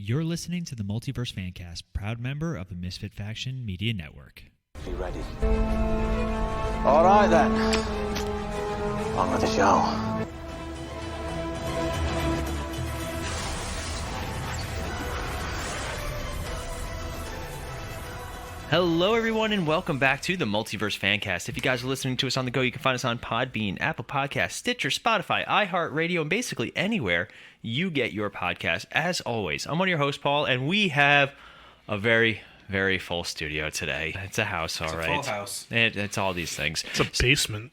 You're listening to the Multiverse Fancast, proud member of the Misfit Faction Media Network. Be ready. All right, then. On with the show. Hello, everyone, and welcome back to the Multiverse Fancast. If you guys are listening to us on the go, you can find us on Podbean, Apple Podcasts, Stitcher, Spotify, iHeartRadio, and basically anywhere you get your podcast. As always, I'm one of your hosts, Paul, and we have a very, very full studio today. It's a house, all right. It's a full house. It's all these things. It's a basement.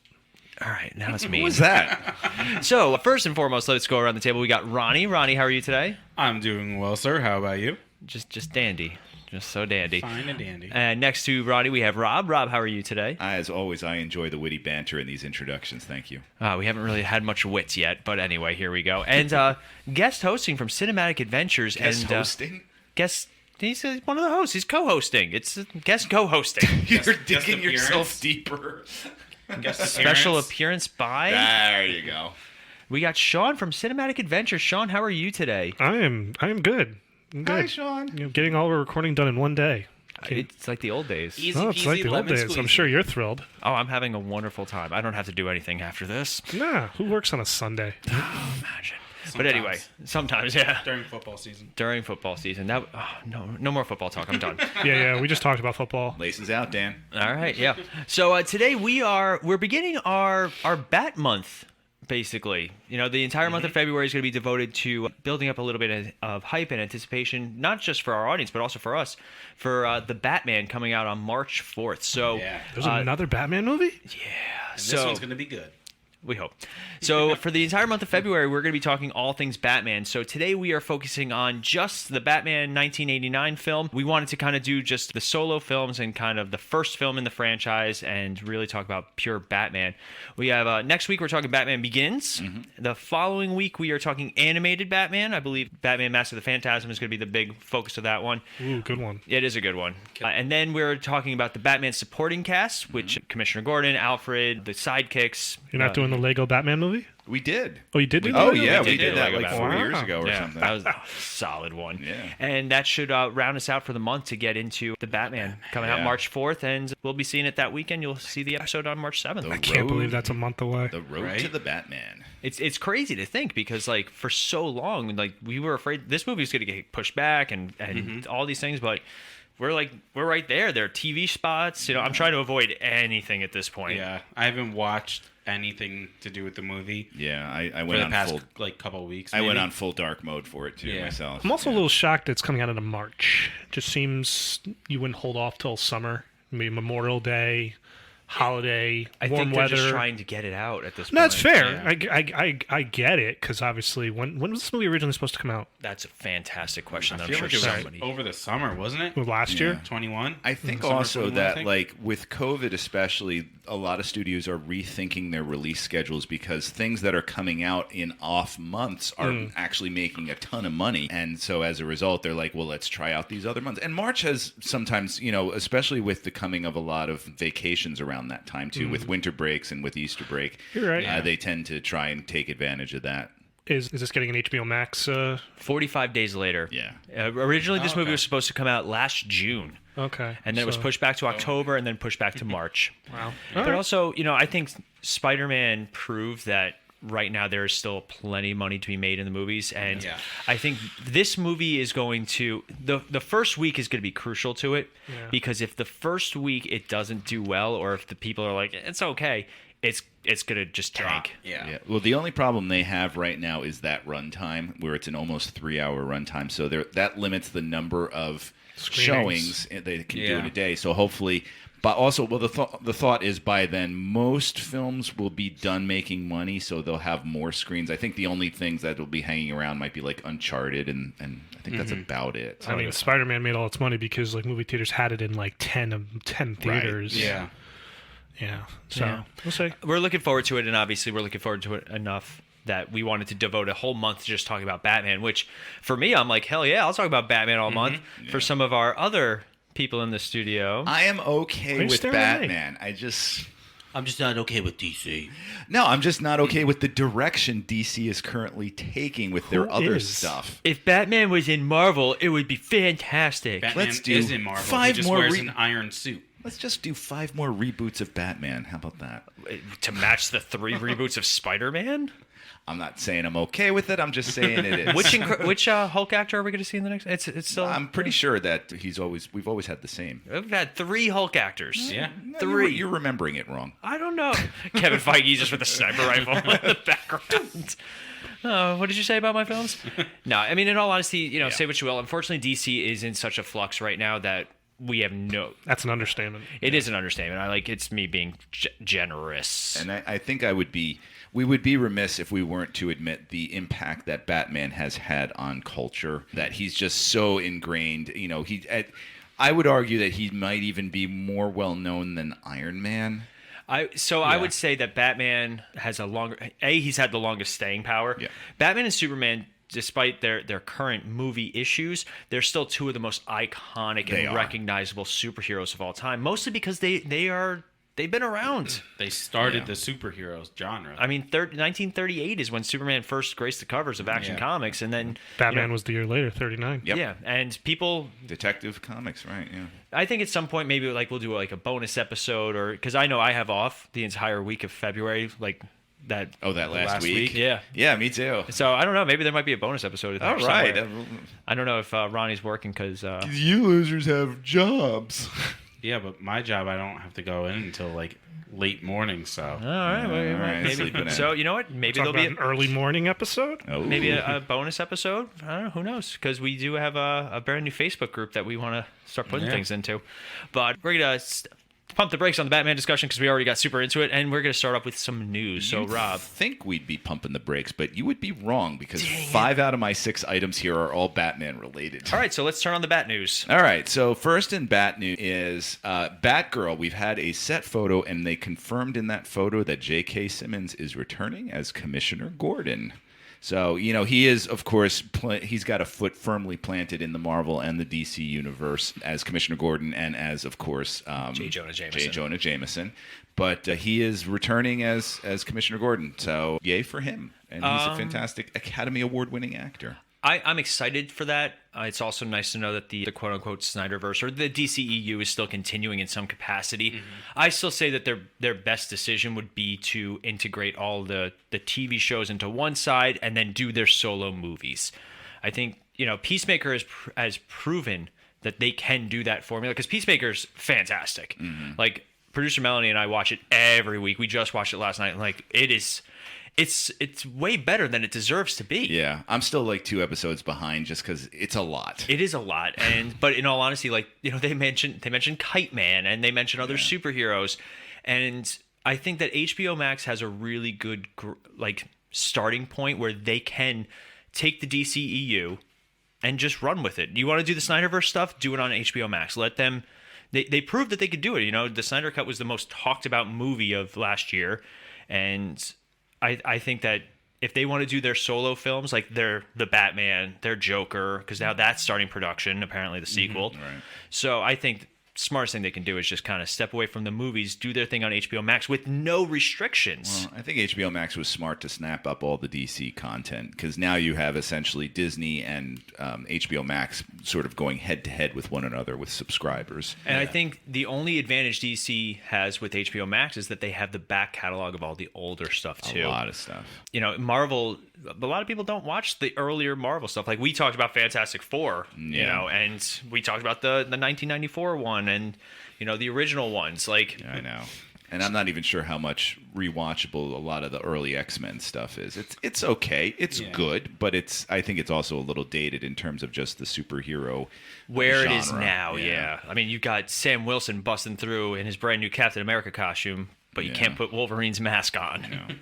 All right, now it's me. What was that? So, first and foremost, let's go around the table. We got Ronnie. Ronnie, how are you today? I'm doing well, sir. How about you? Just dandy. Just so dandy. Fine and dandy. And next to Ronnie, we have Rob. Rob, how are you today? As always, I enjoy the witty banter in these introductions. Thank you. We haven't really had much wits yet, but anyway, here we go. And guest hosting from Cinematic Adventures. Guest hosting? He's one of the hosts. He's co-hosting. It's guest co-hosting. You're digging yourself deeper. Special appearance by... There you go. We got Sean from Cinematic Adventures. Sean, how are you today? I am good. I'm good. Hi, Sean. Getting all the recording done in one day. It's like the old days. Easy Oh, it's like peasy, the old lemon days. I'm squeezy. sure you're thrilled. Oh, I'm having a wonderful time. I don't have to do anything after this. Nah, who works on a Sunday? Imagine. But anyway, sometimes, yeah. During football season. During football season. Now, no more football talk. I'm done. Yeah, we just talked about football. Laces out, Dan. All right, yeah. So today we're beginning our Bat month, basically. You know, the entire month of February is going to be devoted to building up a little bit of hype and anticipation, not just for our audience, but also for us, for the Batman coming out on March 4th. So There's another Batman movie? yeah, And this one's going to be good. we hope. So for the entire month of February, we're going to be talking all things Batman. So today we are focusing on just the Batman 1989 film. We wanted to kind of do just the solo films and kind of the first film in the franchise and really talk about pure Batman. We have next week we're talking Batman Begins. The following week we are talking animated Batman. I believe Batman Mask of the Phantasm is going to be the big focus of that one. Ooh, good one. It is a good one. And then we're talking about the Batman supporting cast, which Commissioner Gordon, Alfred, the sidekicks. You're not doing the Lego Batman movie? We did. Oh, you did do Oh, that? yeah. We We did did that Lego like Batman. 4 years ago or Yeah, something. that was a solid one. Yeah. And that should round us out for the month to get into the Batman coming out Yeah. March 4th, and we'll be seeing it that weekend. You'll see the episode on March 7th. I can't believe that's a month away. The road Right? to the Batman. It's crazy to think because, like, for so long, like, we were afraid this movie was going to get pushed back and all these things, but we're right there. There are TV spots. You know, I'm trying to avoid anything at this point. Yeah. I haven't watched anything to do with the movie Yeah, I for went the on past, full. couple weeks. I went maybe. on full dark mode for it too Yeah. myself. I'm also Yeah. a little shocked it's coming out in March. Just seems you wouldn't hold off till summer. Maybe Memorial Day, holiday, I warm think they're weather. just trying to get it out at this point. No, it's fair. Yeah. I get it because obviously, when was this movie originally supposed to come out? That's a fantastic question. I I'm feel sure like it was somebody. over the summer, wasn't it? Well, last year. 21? I think Summer also 21, I that, think. like, with COVID especially, a lot of studios are rethinking their release schedules because things that are coming out in off months are actually making a ton of money. And so as a result, they're like, well, let's try out these other months. And March has sometimes, you know, especially with the coming of a lot of vacations around that time, too, with winter breaks and with Easter break. You're right. They tend to try and take advantage of that. Is this getting an HBO Max? 45 days later. Yeah. Originally, this movie okay. was supposed to come out last June. Okay. And then it was so- pushed back to October and then pushed back to March. Wow. But also, you know, I think Spider-Man proved that right now there is still plenty of money to be made in the movies. And Yeah. I think this movie is going to... The first week is going to be crucial to it. Yeah. Because if the first week it doesn't do well, or if the people are like, it's okay, it's going to just tank. Yeah. Yeah. Well, the only problem they have right now is that runtime, where it's an almost 3-hour runtime. So that limits the number of Screenings. showings they can do in Yeah. a day. So hopefully, but also, well, the thought is by then most films will be done making money, so they'll have more screens. I think the only things that will be hanging around might be like Uncharted, and I think that's about it. I mean, Spider-Man made all its money because like movie theaters had it in like 10 theaters. Yeah. Yeah. So Yeah. we'll see. We're looking forward to it, and obviously we're looking forward to it enough that we wanted to devote a whole month to just talking about Batman, which for me, I'm like, hell yeah, I'll talk about Batman all month. For some of our other people in the studio. I am okay you with staring at me? Batman. I just I'm just not okay with DC. No, I'm just not okay with the direction DC is currently taking with their other stuff. If Batman was in Marvel, it would be fantastic. Batman Let's do is in Marvel. 5 He just more wears an iron suit. Let's just do 5 more reboots of Batman. How about that? To match the 3 reboots of Spider-Man? I'm not saying I'm okay with it. I'm just saying it is. Which Hulk actor are we going to see in the next? It's still. I'm pretty sure that we've always had the same. We've had 3 Hulk actors. Yeah. No, 3. You're remembering it wrong. I don't know. Kevin Feige just with a sniper rifle in the background. Oh, what did you say about my films? No, I mean, in all honesty, say what you will. Unfortunately, DC is in such a flux right now that we have no. That's an understatement. It is an understatement. It's me being generous. And I think we would be remiss if we weren't to admit the impact that Batman has had on culture, that he's just so ingrained. I would argue that he might even be more well known than Iron Man. I would say that Batman has he's had the longest staying power. Yeah. Batman and Superman, despite their current movie issues, they're still 2 of the most iconic and recognizable superheroes of all time, mostly because they've been around. They started the superheroes genre. I mean, 1938 is when Superman first graced the covers of Action Comics, and then Batman was the year later, 39. Yep. Yeah, and people. Detective Comics, right? Yeah. I think at some point maybe we'll do a bonus episode, or because I know I have off the entire week of February, that. Oh, that last week? Yeah. Yeah, me too. So I don't know. Maybe there might be a bonus episode. All right. I don't know if Ronnie's working because. You losers have jobs. Yeah, but my job, I don't have to go in until late morning. So All right. Maybe. So you know what? Maybe Talk there'll be about an early morning episode. Oh. maybe a bonus episode. I don't know. Who knows? Because we do have a brand new Facebook group that we want to start putting things into. But we're gonna pump the brakes on the Batman discussion because we already got super into it, and we're going to start off with some news. So, Rob, think we'd be pumping the brakes, but you would be wrong because 5 out of my 6 items here are all Batman related. All right, so let's turn on the Bat news. All right, so first in Bat news is Batgirl. We've had a set photo, and they confirmed in that photo that J.K. Simmons is returning as Commissioner Gordon. So, he is, of course, he's got a foot firmly planted in the Marvel and the DC universe as Commissioner Gordon and as, of course, J. Jonah Jameson. But he is returning as Commissioner Gordon. So, yay for him. And he's a fantastic Academy Award-winning actor. I'm excited for that. It's also nice to know that the quote-unquote Snyderverse or the DCEU is still continuing in some capacity. Mm-hmm. I still say that their best decision would be to integrate all the TV shows into one side and then do their solo movies. I think, Peacemaker has proven that they can do that formula because Peacemaker's fantastic. Mm-hmm. Producer Melanie and I watch it every week. We just watched it last night. It's way better than it deserves to be. Yeah, I'm still 2 episodes behind just because it's a lot. It is a lot, but in all honesty, they mentioned Kite Man and they mentioned other superheroes, and I think that HBO Max has a really good starting point where they can take the DCEU and just run with it. You want to do the Snyderverse stuff? Do it on HBO Max. Let them. They proved that they could do it. The Snyder Cut was the most talked about movie of last year, and I think that if they want to do their solo films, the Batman, their Joker, because now that's starting production, apparently the sequel. Mm-hmm, right. So I think smartest thing they can do is just kind of step away from the movies, do their thing on HBO Max with no restrictions. Well, I think HBO Max was smart to snap up all the DC content because now you have essentially Disney and HBO Max sort of going head to head with one another with subscribers. And I think the only advantage DC has with HBO Max is that they have the back catalog of all the older stuff too. A lot of stuff. Marvel, a lot of people don't watch the earlier Marvel stuff. We talked about Fantastic Four, and we talked about the 1994 one and the original ones. I know. And I'm not even sure how much rewatchable a lot of the early X-Men stuff is. It's okay. It's good, but I think it's also a little dated in terms of just the superhero where genre. It is now. Yeah. I mean, you've got Sam Wilson busting through in his brand new Captain America costume, but you can't put Wolverine's mask on.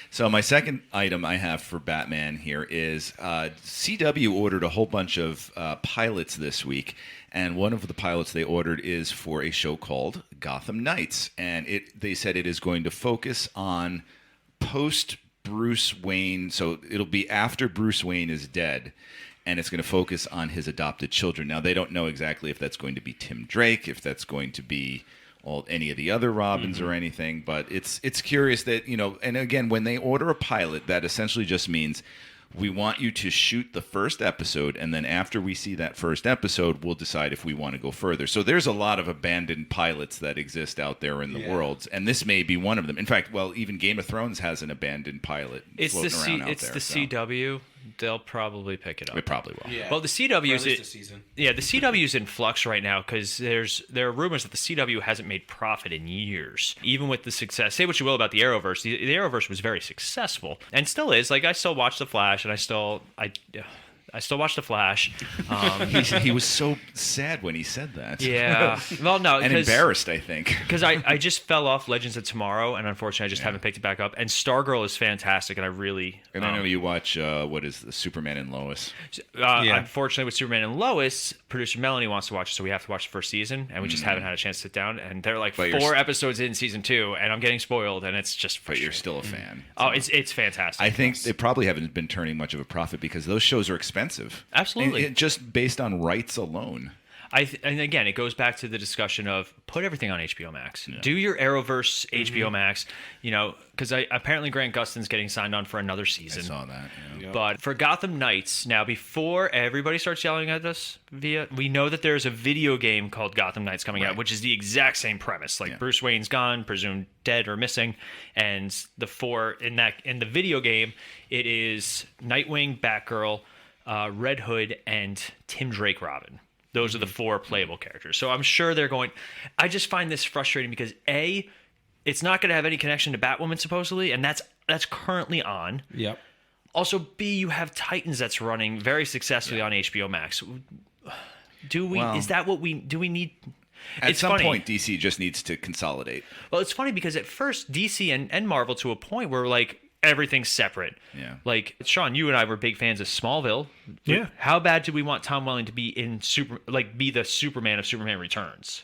So my second item I have for Batman here is CW ordered a whole bunch of pilots this week, and one of the pilots they ordered is for a show called Gotham Knights, and they said it is going to focus on post Bruce Wayne, so it'll be after Bruce Wayne is dead. And it's going to focus on his adopted children. Now, they don't know exactly if that's going to be Tim Drake, if that's going to be any of the other Robins or anything, but it's curious that, and again, when they order a pilot, that essentially just means we want you to shoot the first episode, and then after we see that first episode, we'll decide if we want to go further. So there's a lot of abandoned pilots that exist out there in the world, and this may be one of them. In fact, even Game of Thrones has an abandoned pilot floating around out there. CW. They'll probably pick it up. It probably will. Yeah. Well, the CW is a season. Yeah, the CW is in flux right now because there are rumors that the CW hasn't made profit in years, even with the success. Say what you will about the Arrowverse, the Arrowverse was very successful and still is. Like I still watch the Flash, and I still watch the Flash. He was so sad when he said that. Yeah, well, no, and embarrassed, I think, because I just fell off Legends of Tomorrow, and unfortunately, I just haven't picked it back up. And Stargirl is fantastic, and I really. And I know you watch what is the Superman and Lois. Unfortunately, with Superman and Lois, producer Melanie wants to watch it, so we have to watch the first season, and we just haven't had a chance to sit down. And they're like 4 episodes in season 2, and I'm getting spoiled, and it's just. But you're still a fan. Oh, it's fantastic. I think they probably haven't been turning much of a profit because those shows are expensive. Absolutely. And just based on rights alone. And again, it goes back to the discussion of put everything on HBO Max. Yeah. Do your Arrowverse HBO Max, because apparently Grant Gustin's getting signed on for another season. I saw that. Yeah. Yep. But for Gotham Knights, now before everybody starts yelling at us, we know that there's a video game called Gotham Knights coming out, which is the exact same premise. Like Bruce Wayne's gone, presumed dead or missing, and the 4 in the video game, it is Nightwing, Batgirl, Red Hood, and Tim Drake Robin. Those are the 4 playable characters. So I'm sure they're going. I just find this frustrating because A, it's not going to have any connection to Batwoman supposedly, and that's currently on. Yep. Also, B, you have Titans that's running very successfully on HBO Max. Do we? Is that what we? Do we need? At some point, DC just needs to consolidate. Well, it's funny because at first DC and Marvel to a point were like. Everything's separate. Yeah. Like Sean, you and I were big fans of Smallville. Yeah. How bad did we want Tom Welling to be be the Superman of Superman Returns?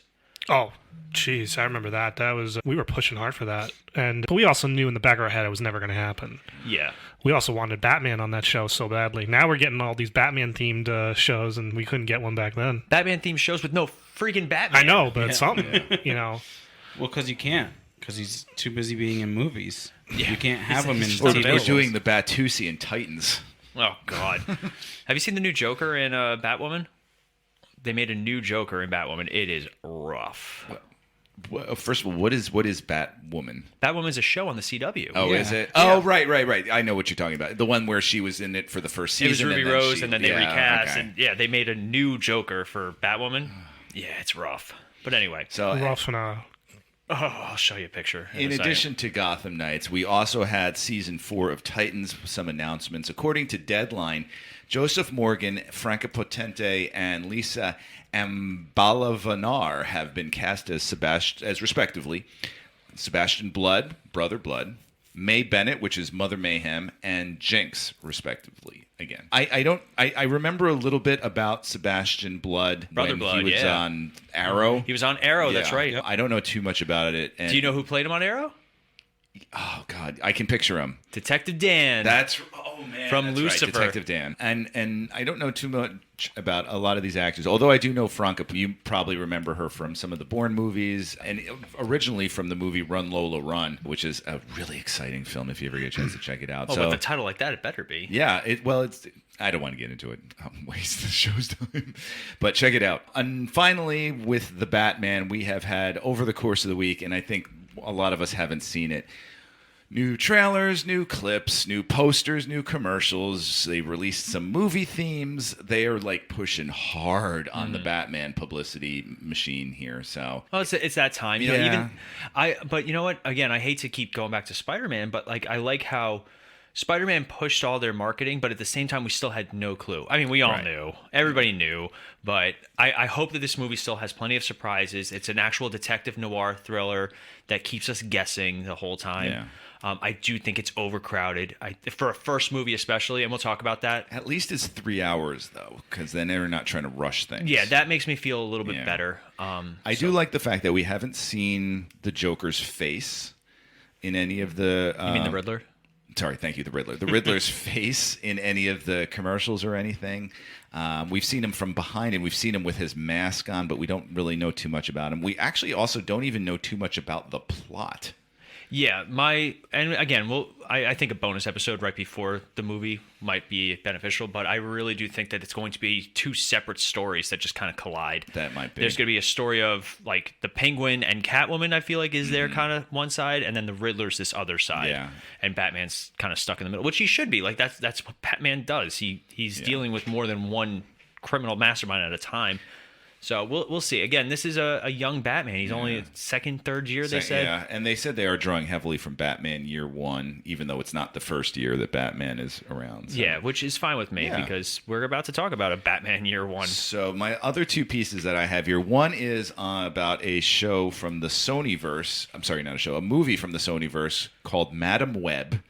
Oh, jeez, I remember that. That was we were pushing hard for that, but we also knew in the back of our head it was never going to happen. Yeah. We also wanted Batman on that show so badly. Now we're getting all these Batman themed shows, and we couldn't get one back then. Batman themed shows with no freaking Batman. I know, but something, Well, because you can't. Because he's too busy being in movies. Yeah. You can't have him in TV. We're doing the Bat-tastic in Titans. Oh, God. Have you seen the new Joker in Batwoman? They made a new Joker in Batwoman. It is rough. First of all, what is Batwoman? Batwoman's a show on the CW. Oh, is it? Oh, right. I know what you're talking about. The one where she was in it for the first season. It was Ruby Rose, and then they recast. Okay. And they made a new Joker for Batwoman. Yeah, it's rough. But anyway. So rough and I'll show you a picture. In addition to Gotham Knights, we also had season 4 of Titans, some announcements. According to Deadline, Joseph Morgan, Franca Potente, and Lisa Ambalavanar have been cast as respectively Sebastian Blood, Brother Blood, May Bennett, which is Mother Mayhem, and Jinx, respectively. Again, I remember a little bit about Sebastian Blood Brother when Blood, he was on Arrow. He was on Arrow, that's right. I don't know too much about it. Do you know who played him on Arrow? Oh God, I can picture him. Detective Dan. From Lucifer. Right, Detective Dan. And I don't know too much about a lot of these actors, although I do know Franca. You probably remember her from some of the Bourne movies, and originally from the movie Run Lola Run, which is a really exciting film if you ever get a chance to check it out. With a title like that, it better be. Yeah, I don't want to get into it. I'll waste the show's time. But check it out. And finally, with the Batman, we have had over the course of the week, and I think a lot of us haven't seen it, new trailers, new clips, new posters, new commercials. They released some movie themes. They are like pushing hard on the Batman publicity machine here. So it's that time. But you know what? Again, I hate to keep going back to Spider-Man, but I like how Spider-Man pushed all their marketing, but at the same time, we still had no clue. I mean, we all knew. Everybody knew. But I hope that this movie still has plenty of surprises. It's an actual detective noir thriller that keeps us guessing the whole time. Yeah. I do think it's overcrowded for a first movie especially, and we'll talk about that. At least it's 3 hours, though, because then they're not trying to rush things. Yeah, that makes me feel a little bit better. I do like the fact that we haven't seen the Joker's face in any of the... you mean the Riddler? Sorry, thank you, the Riddler. The Riddler's face in any of the commercials or anything. We've seen him from behind, and we've seen him with his mask on, but we don't really know too much about him. We actually also don't even know too much about the plot. Yeah, and again, I think a bonus episode right before the movie might be beneficial, but I really do think that it's going to be two separate stories that just kind of collide. That might be. There's going to be a story of like the Penguin and Catwoman, I feel like, is there kind of one side, and then the Riddler's this other side. Yeah. And Batman's kind of stuck in the middle, which he should be. Like that's what Batman does. He's dealing with more than one criminal mastermind at a time. So we'll see. Again, this is a young Batman. He's only second, third year, they said. Yeah, and they said they are drawing heavily from Batman Year One, even though it's not the first year that Batman is around. So. Yeah, which is fine with me because we're about to talk about a Batman Year One. So my other two pieces that I have here, one is about a show from the Sonyverse. I'm sorry, not a show, a movie from the Sonyverse called Madam Web.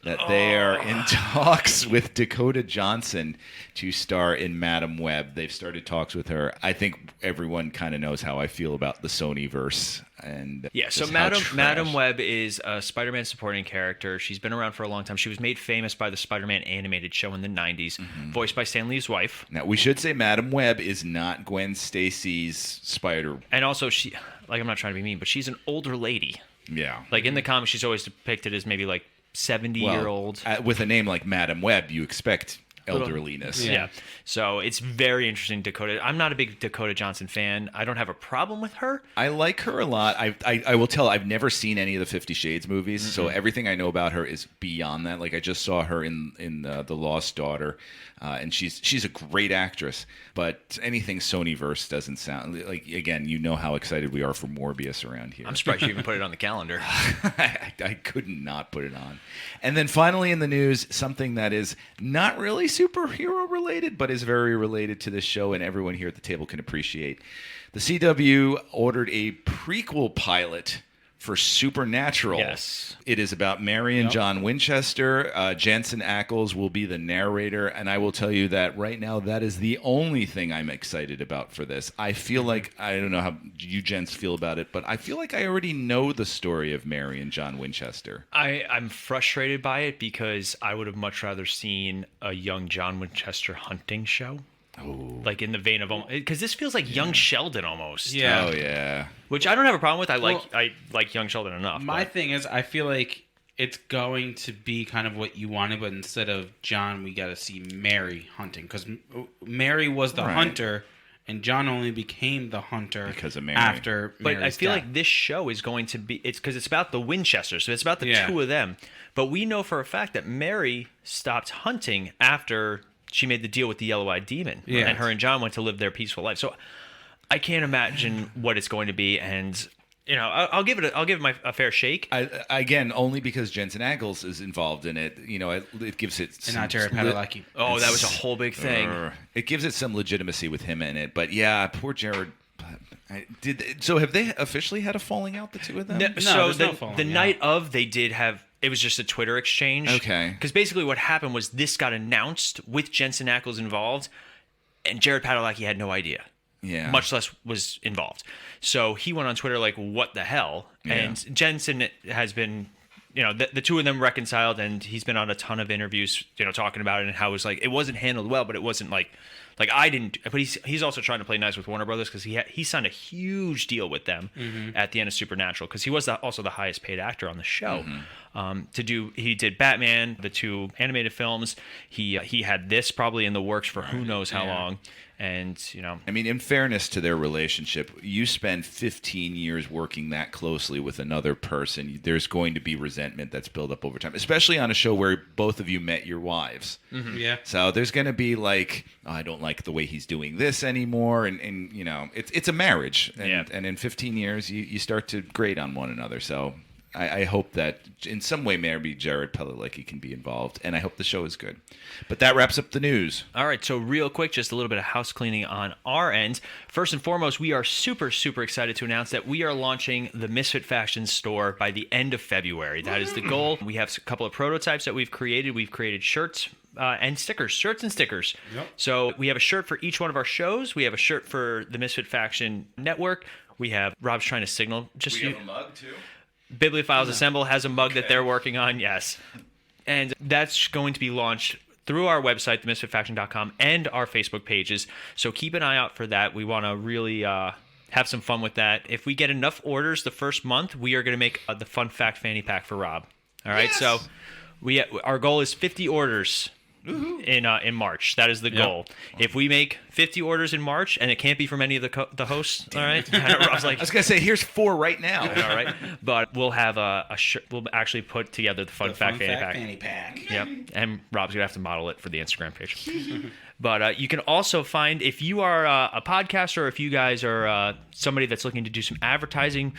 That they are in talks with Dakota Johnson to star in Madam Web. They've started talks with her. I think everyone kind of knows how I feel about the Sonyverse. And yeah, so Madam Web is a Spider-Man supporting character. She's been around for a long time. She was made famous by the Spider-Man animated show in the 90s, voiced by Stan Lee's wife. Now, we should say Madam Web is not Gwen Stacy's Spider. And also, she, like, I'm not trying to be mean, but she's an older lady. Yeah. Like, in the comics, she's always depicted as maybe, like, 70-year-old. With a name like Madam Web, you expect elderliness. Yeah. So it's very interesting, Dakota. I'm not a big Dakota Johnson fan. I don't have a problem with her. I like her a lot. I will tell, I've never seen any of the 50 Shades movies, so everything I know about her is beyond that. Like, I just saw her in The Lost Daughter, and she's a great actress. But anything Sonyverse doesn't sound like, again, you know how excited we are for Morbius around here. I'm surprised you even put it on the calendar. I couldn't not put it on. And then finally in the news, something that is not really superhero related, but is very related to this show, and everyone here at the table can appreciate. The CW ordered a prequel pilot for Supernatural. Yes. It is about Mary and John Winchester. Jensen Ackles will be the narrator, and I will tell you that right now that is the only thing I'm excited about for this. I feel like, I don't know how you gents feel about it, but I feel like I already know the story of Mary and John Winchester. I'm frustrated by it because I would have much rather seen a young John Winchester hunting show. Oh. Like in the vein of, because this feels like young Sheldon almost. Yeah. Oh, yeah. Which I don't have a problem with. I like young Sheldon enough. My thing is, I feel like it's going to be kind of what you wanted, but instead of John, we got to see Mary hunting. Because Mary was the hunter, and John only became the hunter because of Mary. After Mary's But I feel death. like this show is going to be, it's because it's about the Winchesters, so it's about the two of them. But we know for a fact that Mary stopped hunting after she made the deal with the yellow-eyed demon, and her and John went to live their peaceful life. So I can't imagine what it's going to be, and you know, I'll give it a fair shake. Again, only because Jensen Ackles is involved in it. You know, it gives it. And not Jared Padalecki. Oh, that was a whole big thing. It gives it some legitimacy with him in it, but yeah, poor Jared. So have they officially had a falling out, the two of them? So no falling the out. night of, they did have. It was just a Twitter exchange. Okay. Because basically what happened was this got announced with Jensen Ackles involved, and Jared Padalecki had no idea. Yeah. Much less was involved. So he went on Twitter like, what the hell? Yeah. And Jensen has been, you know, the two of them reconciled, and he's been on a ton of interviews, you know, talking about it and how it was like, it wasn't handled well, but it wasn't like I didn't, but he's also trying to play nice with Warner Brothers because he signed a huge deal with them at the end of Supernatural because he was also the highest paid actor on the show. He did Batman, the two animated films. He had this probably in the works for who knows how long. And, you know, I mean, in fairness to their relationship, you spend 15 years working that closely with another person. There's going to be resentment that's built up over time, especially on a show where both of you met your wives. Yeah. So there's going to be like, oh, I don't like the way he's doing this anymore. And you know, it's a marriage. And in 15 years, you start to grate on one another. So I hope that in some way maybe Jared Padalecki can be involved, and I hope the show is good. But that wraps up the news. All right, so real quick, just a little bit of house cleaning on our end. First and foremost, we are super, super excited to announce that we are launching the Misfit Faction store by the end of February. That is the goal. We have a couple of prototypes that we've created. We've created shirts and stickers. Yep. So we have a shirt for each one of our shows. We have a shirt for the Misfit Faction Network. We have, Rob's trying to signal. We have a mug, too? Bibliophiles Assemble has a mug that they're working on, yes. And that's going to be launched through our website, themisfitfaction.com, and our Facebook pages. So keep an eye out for that. We want to really have some fun with that. If we get enough orders the first month, we are going to make the Fun Fact Fanny Pack for Rob. All right, so our goal is 50 orders in March. That is the goal. If we make 50 orders in March, and it can't be from any of the hosts, all right? Rob's like, I was gonna say, here's 4 right now. all right, but we'll have we'll actually put together the Fun Fact Fanny Pack. Yep, and Rob's gonna have to model it for the Instagram page. But you can also find, if you are a podcaster, or if you guys are somebody that's looking to do some advertising,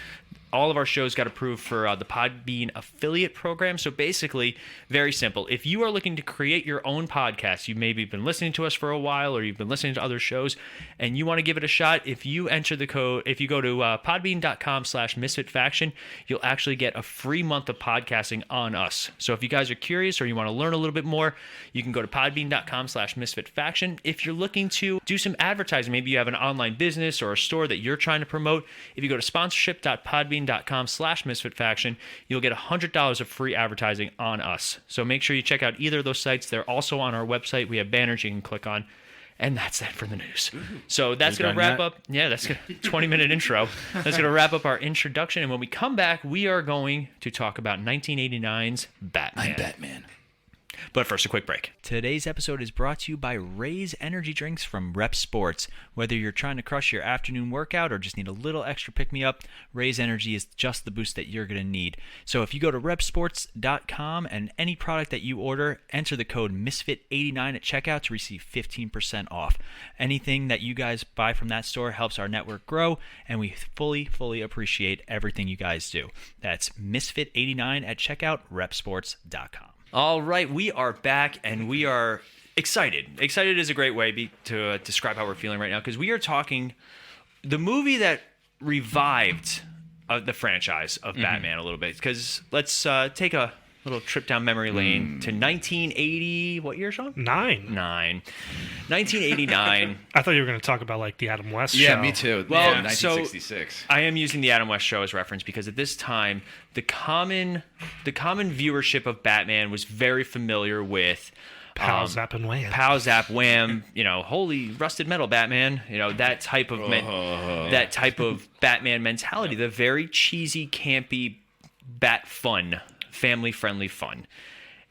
all of our shows got approved for the Podbean affiliate program. So basically, very simple. If you are looking to create your own podcast, you maybe been listening to us for a while, or you've been listening to other shows, and you want to give it a shot, if you enter the code, if you go to podbean.com/misfitfaction, you'll actually get a free month of podcasting on us. So if you guys are curious, or you want to learn a little bit more, you can go to podbean.com/misfitfaction. If you're looking to do some advertising, maybe you have an online business or a store that you're trying to promote, if you go to sponsorship.podbean.com/misfitfaction, you'll get $100 of free advertising on us. So make sure you check out either of those sites. They're also on our website. We have banners you can click on. And that's that for the news. So that's going to wrap up. Yeah, that's a 20-minute intro. That's going to wrap up our introduction. And when we come back, we are going to talk about 1989's Batman. I'm Batman. But first, a quick break. Today's episode is brought to you by Ray's Energy Drinks from RepSports. Whether you're trying to crush your afternoon workout or just need a little extra pick-me-up, Ray's Energy is just the boost that you're going to need. So if you go to repsports.com and any product that you order, enter the code MISFIT89 at checkout to receive 15% off. Anything that you guys buy from that store helps our network grow, and we fully appreciate everything you guys do. That's MISFIT89 at checkout, repsports.com. All right, we are back, and we are excited. Excited is a great way to describe how we're feeling right now, because we are talking the movie that revived the franchise of Batman a little bit. Because let's take a little trip down memory lane to 1980. What year, Sean? 1989. I thought you were going to talk about like the Adam West show. Yeah, me too. Well, yeah, 1966. I am using the Adam West show as reference because at this time, the common viewership of Batman was very familiar with Pow, Zap, and Wham. Pow, Zap, Wham. Holy rusted metal, Batman. That type of Batman mentality. The very cheesy, campy, Bat fun. Family-friendly fun.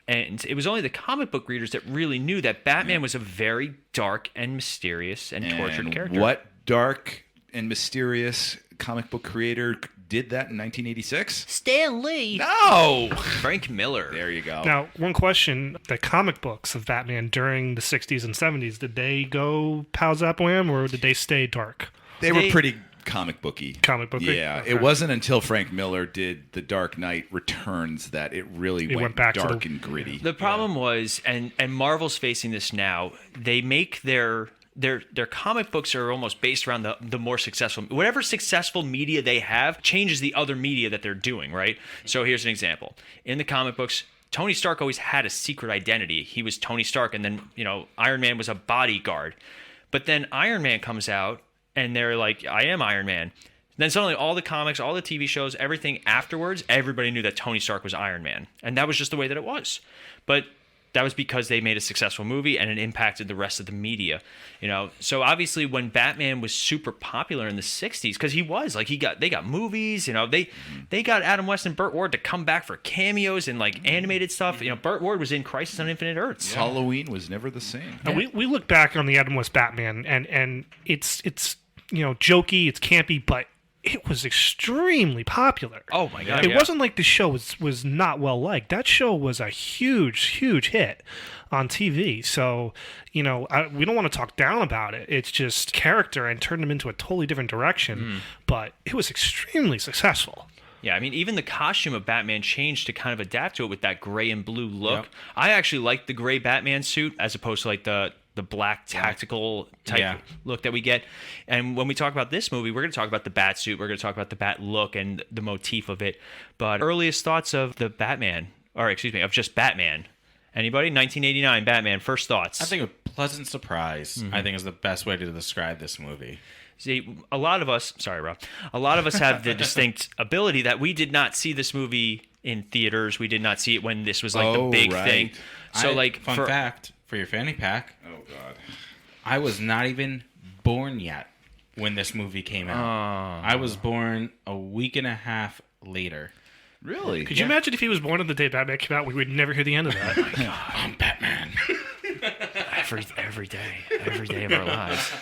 And it was only the comic book readers that really knew that Batman was a very dark and mysterious and tortured character. What dark and mysterious comic book creator did that in 1986? Stan Lee. No! Frank Miller. There you go. Now, one question. The comic books of Batman during the 60s and 70s, did they go Pow, Zap, Wham, or did they stay dark? They were pretty comic booky. Yeah, okay. It wasn't until Frank Miller did The Dark Knight Returns that it really went back dark and gritty. The problem was, and Marvel's facing this now, they make their comic books are almost based around the more successful, whatever successful media they have changes the other media that they're doing, right? So here's an example. In the comic books, Tony Stark always had a secret identity. He was Tony Stark, and then, Iron Man was a bodyguard. But then Iron Man comes out, and they're like, I am Iron Man. Then suddenly all the comics, all the TV shows, everything afterwards, everybody knew that Tony Stark was Iron Man. And that was just the way that it was. But that was because they made a successful movie and it impacted the rest of the media. So obviously when Batman was super popular in the 60s, because he was, like, they got movies, they got Adam West and Burt Ward to come back for cameos and like animated stuff. Burt Ward was in Crisis on Infinite Earths. Yeah. Halloween was never the same. Yeah. We look back on the Adam West Batman and it's jokey, it's campy, but it was extremely popular. Oh my God. It wasn't like the show was not well liked. That show was a huge hit on TV. So, we don't want to talk down about it. It's just character and turned them into a totally different direction. But it was extremely successful. Yeah, I mean, even the costume of Batman changed to kind of adapt to it with that gray and blue look. Yep. I actually like the gray Batman suit as opposed to like the black tactical type look that we get. And when we talk about this movie, we're going to talk about the Batsuit. We're going to talk about the Bat look and the motif of it. But earliest thoughts of the Batman, of just Batman. Anybody? 1989 Batman, first thoughts. I think a pleasant surprise, I think, is the best way to describe this movie. See, a lot of us have the distinct ability that we did not see this movie in theaters. We did not see it when this was like the big thing. So fun fact for your fanny pack. Oh God. I was not even born yet when this movie came out. I was born a week and a half later. Really? Could you imagine if he was born on the day Batman came out? We would never hear the end of that. Oh my God. I'm Batman. every day of our lives.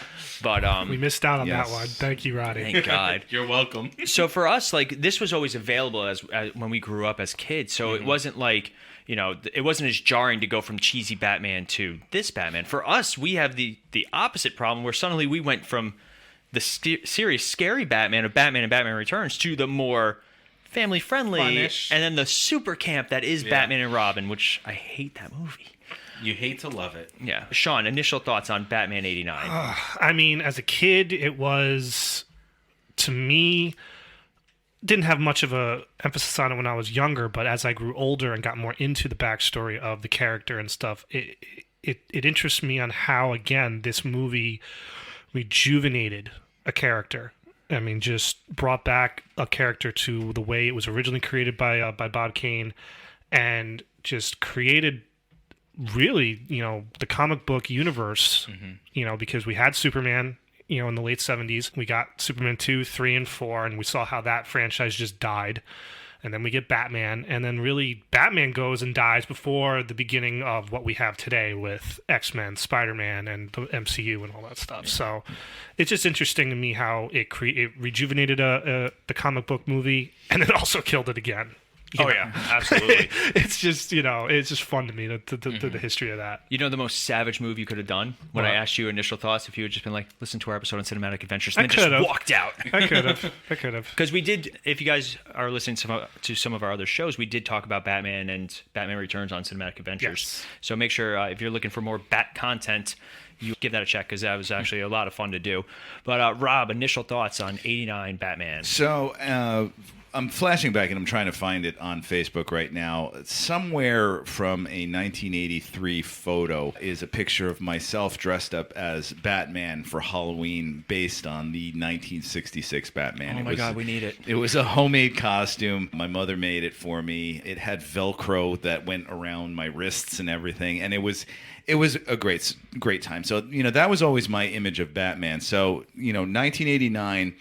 But we missed out on Yes. that one. Thank you, Ronnie. thank God. You're welcome. So for us, like, this was always available as when we grew up as kids. So it wasn't like, you know, it wasn't as jarring to go from cheesy Batman to this Batman. For us, we have the opposite problem where suddenly we went from the serious, scary Batman of Batman and Batman Returns to the more family friendly, Funnish. and then the super camp that is Batman and Robin, which I hate that movie. You hate to love it. Yeah. Sean, initial thoughts on Batman 89. I mean, as a kid, it was, to me, didn't have much of a emphasis on it when I was younger, but as I grew older and got more into the backstory of the character and stuff, it interests me on how, again, this movie rejuvenated a character. I mean, just brought back a character to the way it was originally created by Bob Kane, and just created really, you know, the comic book universe, you know, because we had Superman, you know, in the late 70s. We got Superman 2, 3, and 4, and we saw how that franchise just died. And then we get Batman, and then really Batman goes and dies before the beginning of what we have today with X-Men, Spider-Man, and the MCU and all that stuff. So it's just interesting to me how it rejuvenated the comic book movie, and then also killed it again. You know? Yeah, absolutely. It's just, you know, it's just fun to me, the history of that. You know the most savage move you could have done when I asked you initial thoughts? If you had just been like, listen to our episode on Cinematic Adventures, and then just walked out. I could have. Because we did, if you guys are listening to some of our other shows, we did talk about Batman and Batman Returns on Cinematic Adventures. Yes. So make sure, if you're looking for more Bat content, you give that a check, because that was actually a lot of fun to do. But Rob, initial thoughts on 89 Batman. So I'm flashing back and I'm trying to find it on Facebook right now. Somewhere from a 1983 photo is a picture of myself dressed up as Batman for Halloween based on the 1966 Batman. Oh my God, we need it. It was a homemade costume. My mother made it for me. It had Velcro that went around my wrists and everything. And it was a great time. So, you know, that was always my image of Batman. So, you know, 1989,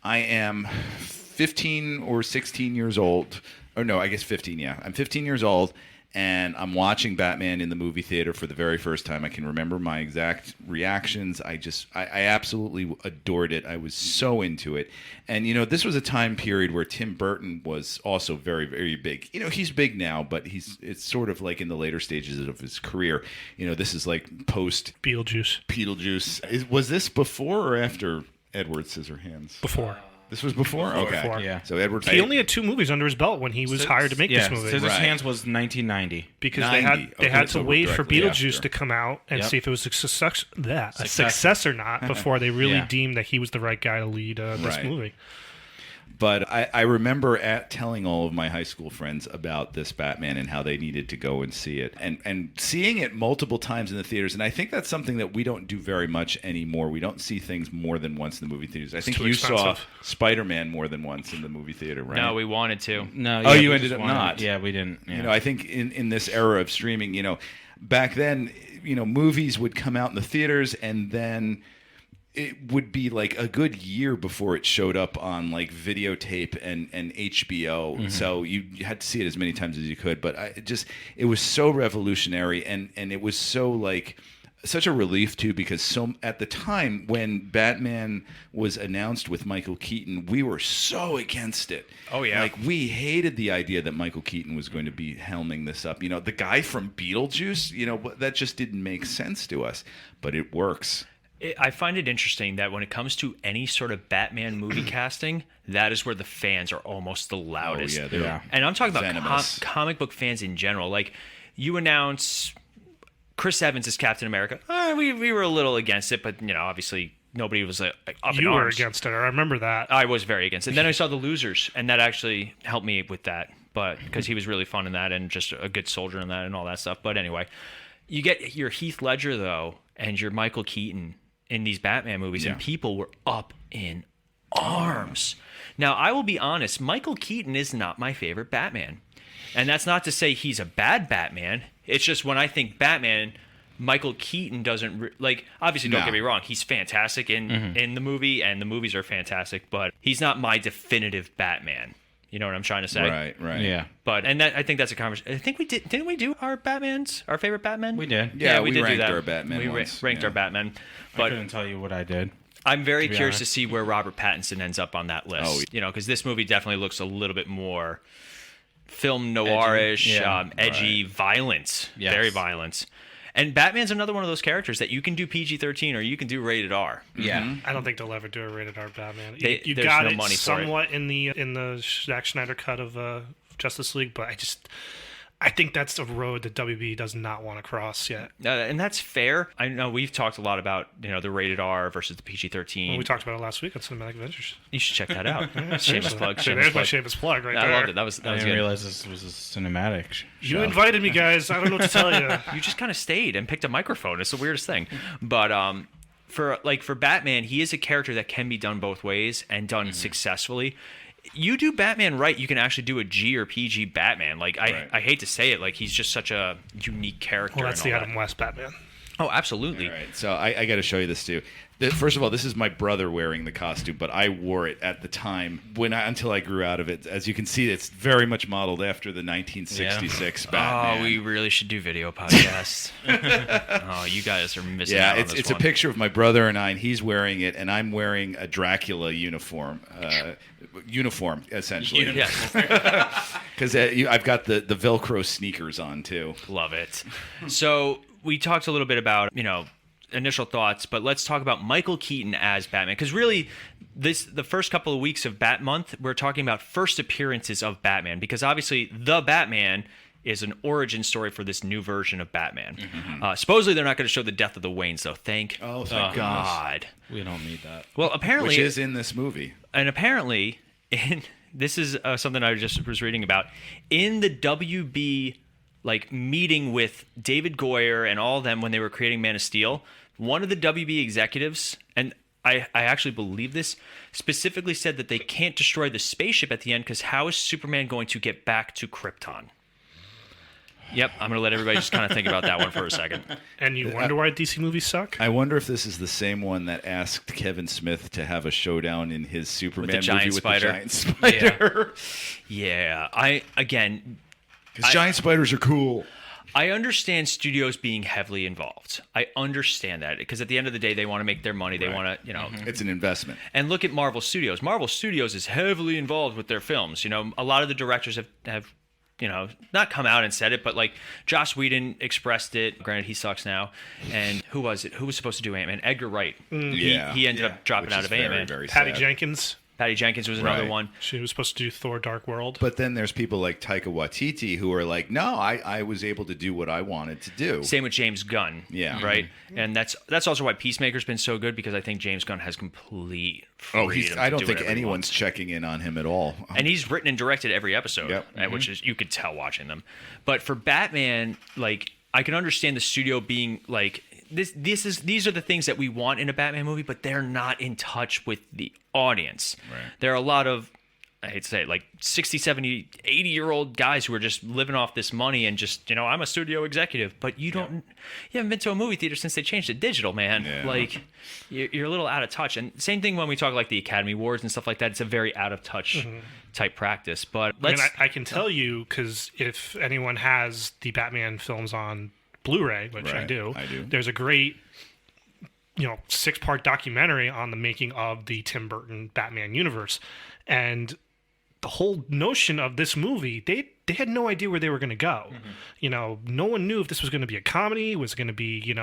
I am 15 or 16 years old. Or no, I guess 15, yeah. I'm 15 years old, and I'm watching Batman in the movie theater for the very first time. I can remember my exact reactions. I absolutely adored it. I was so into it. And, you know, this was a time period where Tim Burton was also very, very big. You know, he's big now, but it's sort of like in the later stages of his career. You know, this is like post Beetlejuice. Was this before or after Edward Scissorhands? Before. This was before? Okay. Before. Yeah. So Edward He only had 2 movies under his belt when he was hired to make this movie. Scissors Right. Hands was 1990. Because 90. they had to so wait for directly Beetlejuice after. to come out and Yep. see if it was a success or not before they really Yeah. deemed that he was the right guy to lead this Right. movie. But I remember telling all of my high school friends about this Batman and how they needed to go and see it. And seeing it multiple times in the theaters. And I think that's something that we don't do very much anymore. We don't see things more than once in the movie theaters. I think too you saw expensive. Spider-Man more than once in the movie theater, right? No, we wanted to. No. Oh, yeah, you we ended just up not. Yeah, we didn't. Yeah. You know, I think in this era of streaming, you know, back then, you know, movies would come out in the theaters, and then it would be like a good year before it showed up on like videotape and HBO. Mm-hmm. So you had to see it as many times as you could. But it was so revolutionary, and it was so like such a relief too, because at the time when Batman was announced with Michael Keaton, we were so against it. Oh, yeah. Like we hated the idea that Michael Keaton was going to be helming this up. You know, the guy from Beetlejuice, you know, that just didn't make sense to us, but it works. I find it interesting that when it comes to any sort of Batman movie casting, that is where the fans are almost the loudest. Oh, yeah, they're And I'm talking about venomous. comic book fans in general. Like, you announce Chris Evans as Captain America. We were a little against it, but, you know, obviously nobody was up in You were arms. against it. I remember that. I was very against it. Then I saw The Losers, and that actually helped me with that, but because he was really fun in that and just a good soldier in that and all that stuff. But anyway, you get your Heath Ledger, though, and your Michael Keaton in these Batman movies, and people were up in arms. Now, I will be honest, Michael Keaton is not my favorite Batman. And that's not to say he's a bad Batman. It's just when I think Batman, Michael Keaton doesn't obviously don't get me wrong, he's fantastic in the movie, and the movies are fantastic, but he's not my definitive Batman. You know what I'm trying to say? Right. Yeah. But I think that's a conversation. I think we didn't we do our Batmans, our favorite Batman? We did. Yeah, we we did do ranked that. our Batman We once, ranked yeah. our Batman. I But couldn't tell you what I did. I'm very be curious honest. to see where Robert Pattinson ends up on that list. Oh, yeah. Because this movie definitely looks a little bit more film noirish, edgy, violent, Yes. very violent. And Batman's another one of those characters that you can do PG-13 or you can do rated R. Yeah. I don't think they'll ever do a rated R Batman. You There's got no it money for it. somewhat in the Zack Snyder cut of Justice League, but I think that's a road that WB does not want to cross yet. And that's fair. I know we've talked a lot about the rated R versus the PG-13. Well, we talked about it last week on Cinematic Adventures. You should check that out. Shameless plug. So Shameless there's my plug. shameless plug right I there. loved it. That was I didn't good. realize this was a cinematic You show. invited me, guys. I don't know what to tell you. You just kind of stayed and picked a microphone. It's the weirdest thing. But for Batman, he is a character that can be done both ways and done successfully. You do Batman right, you can actually do a G or PG Batman. I hate to say it, he's just such a unique character. Well, that's and the all Adam that. West Batman. Oh, absolutely. All right, so I got to show you this too. First of all, this is my brother wearing the costume, but I wore it at the time until I grew out of it. As you can see, it's very much modeled after the 1966 Batman. Oh, we really should do video podcasts. Oh, you guys are missing out on this it's a one. picture of my brother and I, and he's wearing it, and I'm wearing a Dracula uniform essentially. Yes, Because I've got the Velcro sneakers on too. love it. So we talked a little bit about, initial thoughts, but let's talk about Michael Keaton as Batman, because really the first couple of weeks of Bat Month, we're talking about first appearances of Batman, because obviously the Batman is an origin story for this new version of Batman. Supposedly they're not going to show the death of the Waynes, though. Thank God. We don't need that. Well, apparently, Which is in this movie. and apparently, this is something I just was reading about in the WB meeting with David Goyer and all of them when they were creating Man of Steel. One of the WB executives, and I actually believe this, specifically said that they can't destroy the spaceship at the end because how is Superman going to get back to Krypton? Yep, I'm going to let everybody just kind of think about that one for a second. And you wonder why DC movies suck? I wonder if this is the same one that asked Kevin Smith to have a showdown in his Superman giant movie with spider. the giant spider. Yeah, Because giant spiders are cool. I understand studios being heavily involved. I understand that because at the end of the day, they want to make their money. They want to, It's an investment. And look at Marvel Studios. Marvel Studios is heavily involved with their films. A lot of the directors have not come out and said it, but Joss Whedon expressed it. Granted, he sucks now. And who was it? Who was supposed to do Ant-Man? Edgar Wright. He ended up dropping Which out is of very, Ant-Man. very Patty sad. Jenkins. Patty Jenkins was another Right. one. She was supposed to do Thor: Dark World. But then there's people like Taika Waititi who are like, no, I was able to do what I wanted to do. Same with James Gunn. Yeah. Right? And that's also why Peacemaker's been so good because I think James Gunn has complete freedom I to don't do think whatever he anyone's wants. checking in on him at all. And he's written and directed every episode, Yep. which is you could tell watching them. But for Batman, I can understand the studio being these are the things that we want in a Batman movie, but they're not in touch with the audience. Right. There are a lot of, I hate to say it, 60, 70, 80-year-old guys who are just living off this money and just, I'm a studio executive, but you haven't been to a movie theater since they changed to digital, man. Yeah. You're a little out of touch. And same thing when we talk the Academy Awards and stuff like that. It's a very out of touch type practice. But I can tell you because if anyone has the Batman films on Blu-ray, which I Right, do, I do. there's a great 6-part documentary on the making of the Tim Burton Batman universe, and the whole notion of this movie, they had no idea where they were going to go. No one knew if this was going to be a comedy, was going to be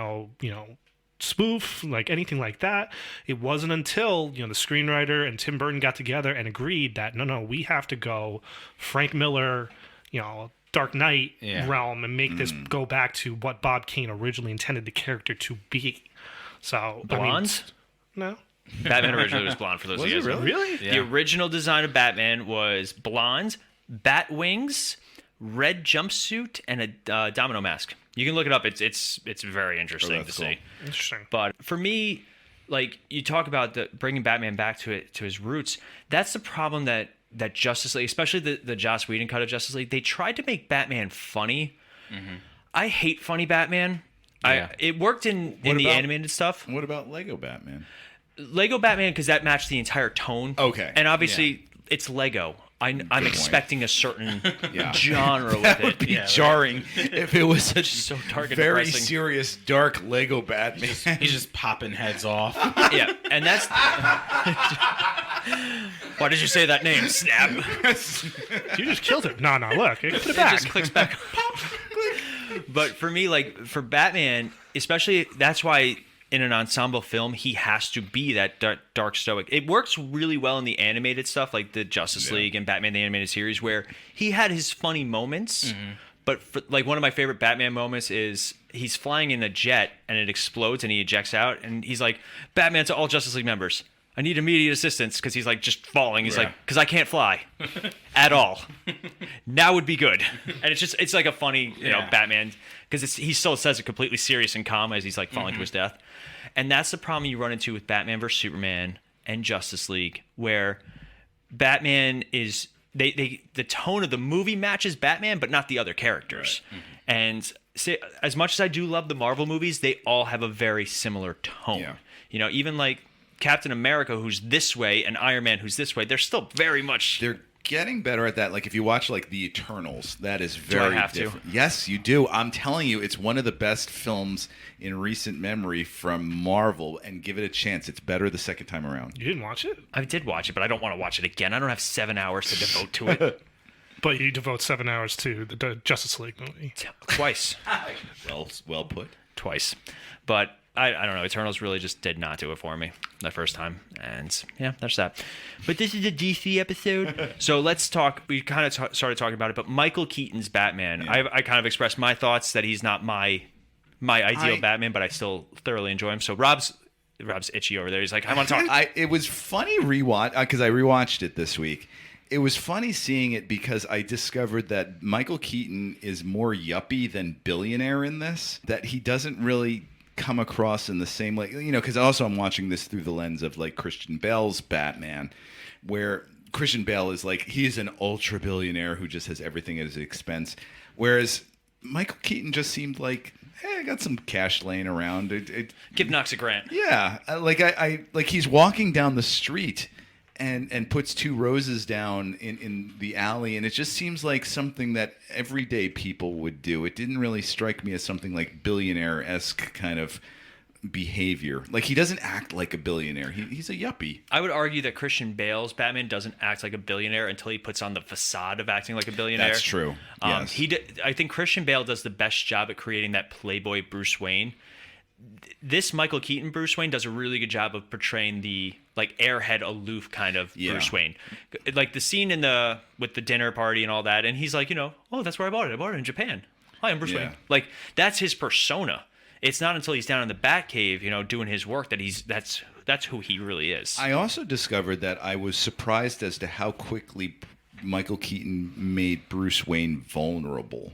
spoof, anything like that. It wasn't until the screenwriter and Tim Burton got together and agreed that no, we have to go Frank Miller, Dark Knight realm and make this go back to what Bob Kane originally intended the character to be. So blonde? No. Batman originally was blonde for those of you guys. Really? The original design of Batman was blonde, bat wings, red jumpsuit, and a domino mask. You can look it up. It's very interesting to that's see. Interesting. But for me, you talk about bringing Batman back to his roots. That's the problem that that Justice League, especially the Joss Whedon cut of Justice League, they tried to make Batman funny. Mm-hmm. I hate funny Batman. Yeah. It worked in the animated stuff. What about Lego Batman? Lego Batman, because that matched the entire tone. Okay. And obviously, it's Lego. I'm expecting a certain genre with That it. would be jarring if it was such so dark and very depressing. serious, dark Lego Batman. He's just popping heads off. Yeah, and that's... Why did you say that name? Snap. You just killed him. No, look. Put it It back. just clicks back. But for me, like, for Batman, especially, that's why in an ensemble film, he has to be that dark stoic. It works really well in the animated stuff, like the Justice League and Batman the Animated Series, where he had his funny moments. Mm-hmm. But like, one of my favorite Batman moments is he's flying in a jet and it explodes and he ejects out. And he's like, Batman to all Justice League members, I need immediate assistance, because he's like just falling. He's like, because I can't fly at all. Now would be good. And it's like a funny, Batman, because he still says it completely serious and calm as he's like falling to his death. And that's the problem you run into with Batman vs Superman and Justice League, where Batman is the tone of the movie matches Batman, but not the other characters. Right. Mm-hmm. And as much as I do love the Marvel movies, they all have a very similar tone. Yeah. Even like Captain America, who's this way, and Iron Man, who's this way, they're still very much... They're getting better at that. Like, if you watch, like, The Eternals, that is very do I have different. To? Yes, you do. I'm telling you, it's one of the best films in recent memory from Marvel, and give it a chance. It's better the second time around. You didn't watch it? I did watch it, but I don't want to watch it again. I don't have 7 hours to devote to it. But you devote 7 hours to the Justice League movie. Twice. Well put. Twice. But... I don't know. Eternals really just did not do it for me the first time. And yeah, that's that. But this is a DC episode. So let's talk. We kind of started talking about it, but Michael Keaton's Batman. Yeah. I kind of expressed my thoughts that he's not my ideal Batman, but I still thoroughly enjoy him. So Rob's itchy over there. He's like, I want to talk. It was funny rewatch, because I rewatched it this week. It was funny seeing it because I discovered that Michael Keaton is more yuppie than billionaire in this. That he doesn't really come across in the same way, because also I'm watching this through the lens of like Christian Bale's Batman, where Christian Bale is like, he's an ultra billionaire who just has everything at his expense, whereas Michael Keaton just seemed like, hey, I got some cash laying around. Give Knox a grant. Yeah, like he's walking down the street and puts 2 roses down in the alley, and it just seems like something that everyday people would do. It didn't really strike me as something like billionaire-esque kind of behavior. Like, he doesn't act like a billionaire. He's a yuppie. I would argue that Christian Bale's Batman doesn't act like a billionaire until he puts on the facade of acting like a billionaire. That's true. Yes. I think Christian Bale does the best job at creating that playboy Bruce Wayne. This Michael Keaton Bruce Wayne does a really good job of portraying the like airhead, aloof kind of Bruce Wayne. Like the scene with the dinner party and all that, and he's like, oh, that's where I bought it. I bought it in Japan. Hi, I'm Bruce Wayne. Like, that's his persona. It's not until he's down in the Batcave, doing his work that that's who he really is. I also discovered that I was surprised as to how quickly Michael Keaton made Bruce Wayne vulnerable.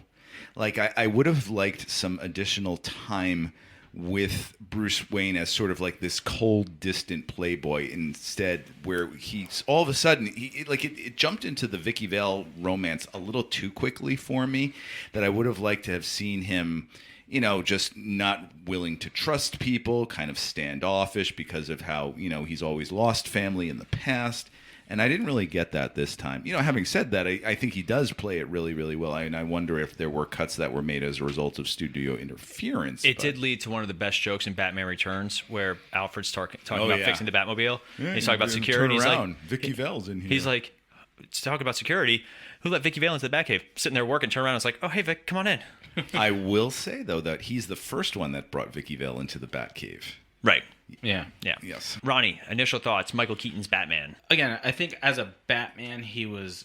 Like, I would have liked some additional time with Bruce Wayne as sort of like this cold, distant playboy instead, where he's all of a sudden it jumped into the Vicky Vale romance a little too quickly for me, that I would have liked to have seen him, just not willing to trust people, kind of standoffish because of how, he's always lost family in the past. And I didn't really get that this time. Having said that, I think he does play it really, really well. And I wonder if there were cuts that were made as a result of studio interference. It did lead to one of the best jokes in Batman Returns, where Alfred's talking about fixing the Batmobile. Yeah, he's talking about security. Turn He's around. like, Vicky Vale's in here. He's like, talking about security. Who let Vicky Vale into the Batcave? Sitting there working, turn around, and it's like, oh, hey, Vic, come on in. I will say, though, that he's the first one that brought Vicky Vale into the Batcave. Right. Yeah. Yes. Ronnie, initial thoughts, Michael Keaton's Batman. Again, I think as a Batman, he was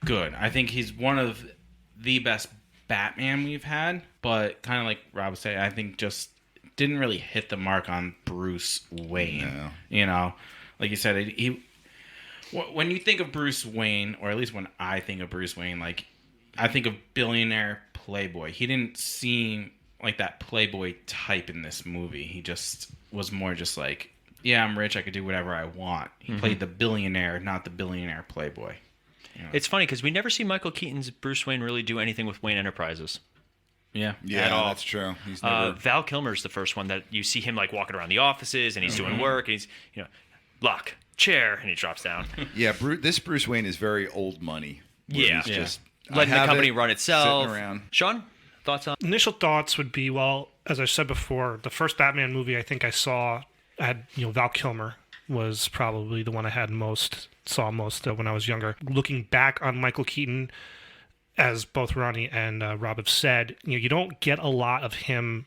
good. I think he's one of the best Batman we've had, but kind of like Rob was saying, I think just didn't really hit the mark on Bruce Wayne. No. Like you said, when you think of Bruce Wayne, or at least when I think of Bruce Wayne, like, I think of billionaire playboy. He didn't seem like that playboy type in this movie. He just was more just like, yeah, I'm rich, I could do whatever I want. He played the billionaire, not the billionaire playboy. It's funny because we never see Michael Keaton's Bruce Wayne really do anything with Wayne Enterprises. Yeah. Yeah, all. that's true. He's never... Val Kilmer's the first one that you see him like walking around the offices and he's doing work and he's, lock, chair, and he drops down. Yeah, this Bruce Wayne is very old money. Where he's just letting the company run itself. Sitting around. Sean, thoughts on? Initial thoughts would be, well, as I said before, the first Batman movie I think I saw had, Val Kilmer was probably the one I saw most when I was younger. Looking back on Michael Keaton, as both Ronnie and Rob have said, you don't get a lot of him,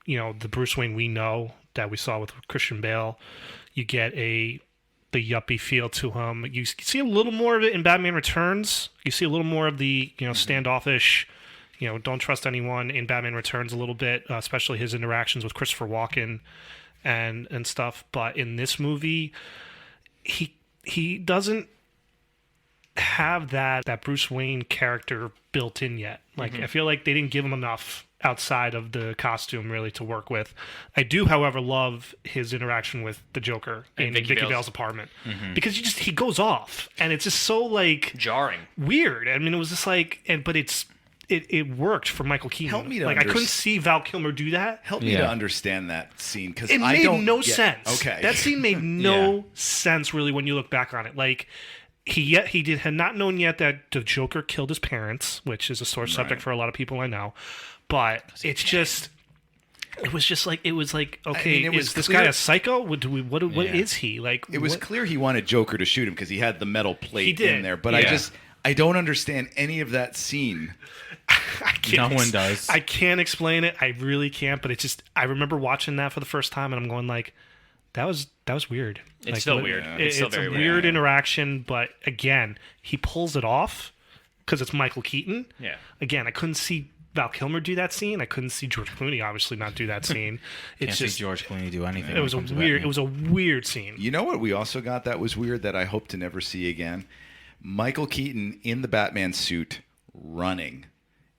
the Bruce Wayne we know that we saw with Christian Bale. You get the yuppie feel to him. You see a little more of it in Batman Returns. You see a little more of the, standoffish, don't trust anyone in Batman Returns a little bit, especially his interactions with Christopher Walken and stuff. But in this movie, he doesn't have that Bruce Wayne character built in yet. Like, I feel like they didn't give him enough outside of the costume really to work with. I do, however, love his interaction with the Joker in Vicky Vale's apartment because he goes off and it's just so like jarring, weird. I mean, it was just like, but it worked for Michael Keaton. Help me to I couldn't see Val Kilmer do that. Help me to understand that scene because it I don't made no get... sense. Okay, that scene made no sense really when you look back on it. Like. He had not known yet that the Joker killed his parents, which is a sore subject for a lot of people I know. But it was like, okay, is this guy a psycho? What is he? Like, it was clear he wanted Joker to shoot him because he had the metal plate in there. But I don't understand any of that scene. No one does. I can't explain it. I really can't. But it's just, I remember watching that for the first time and I'm going like, that was weird. It's still weird. It's still very weird interaction, but again, he pulls it off because it's Michael Keaton. Yeah. Again, I couldn't see Val Kilmer do that scene. I couldn't see George Clooney obviously not do that scene. Can't see George Clooney do anything. It was a weird scene. You know what we also got that was weird that I hope to never see again? Michael Keaton in the Batman suit running.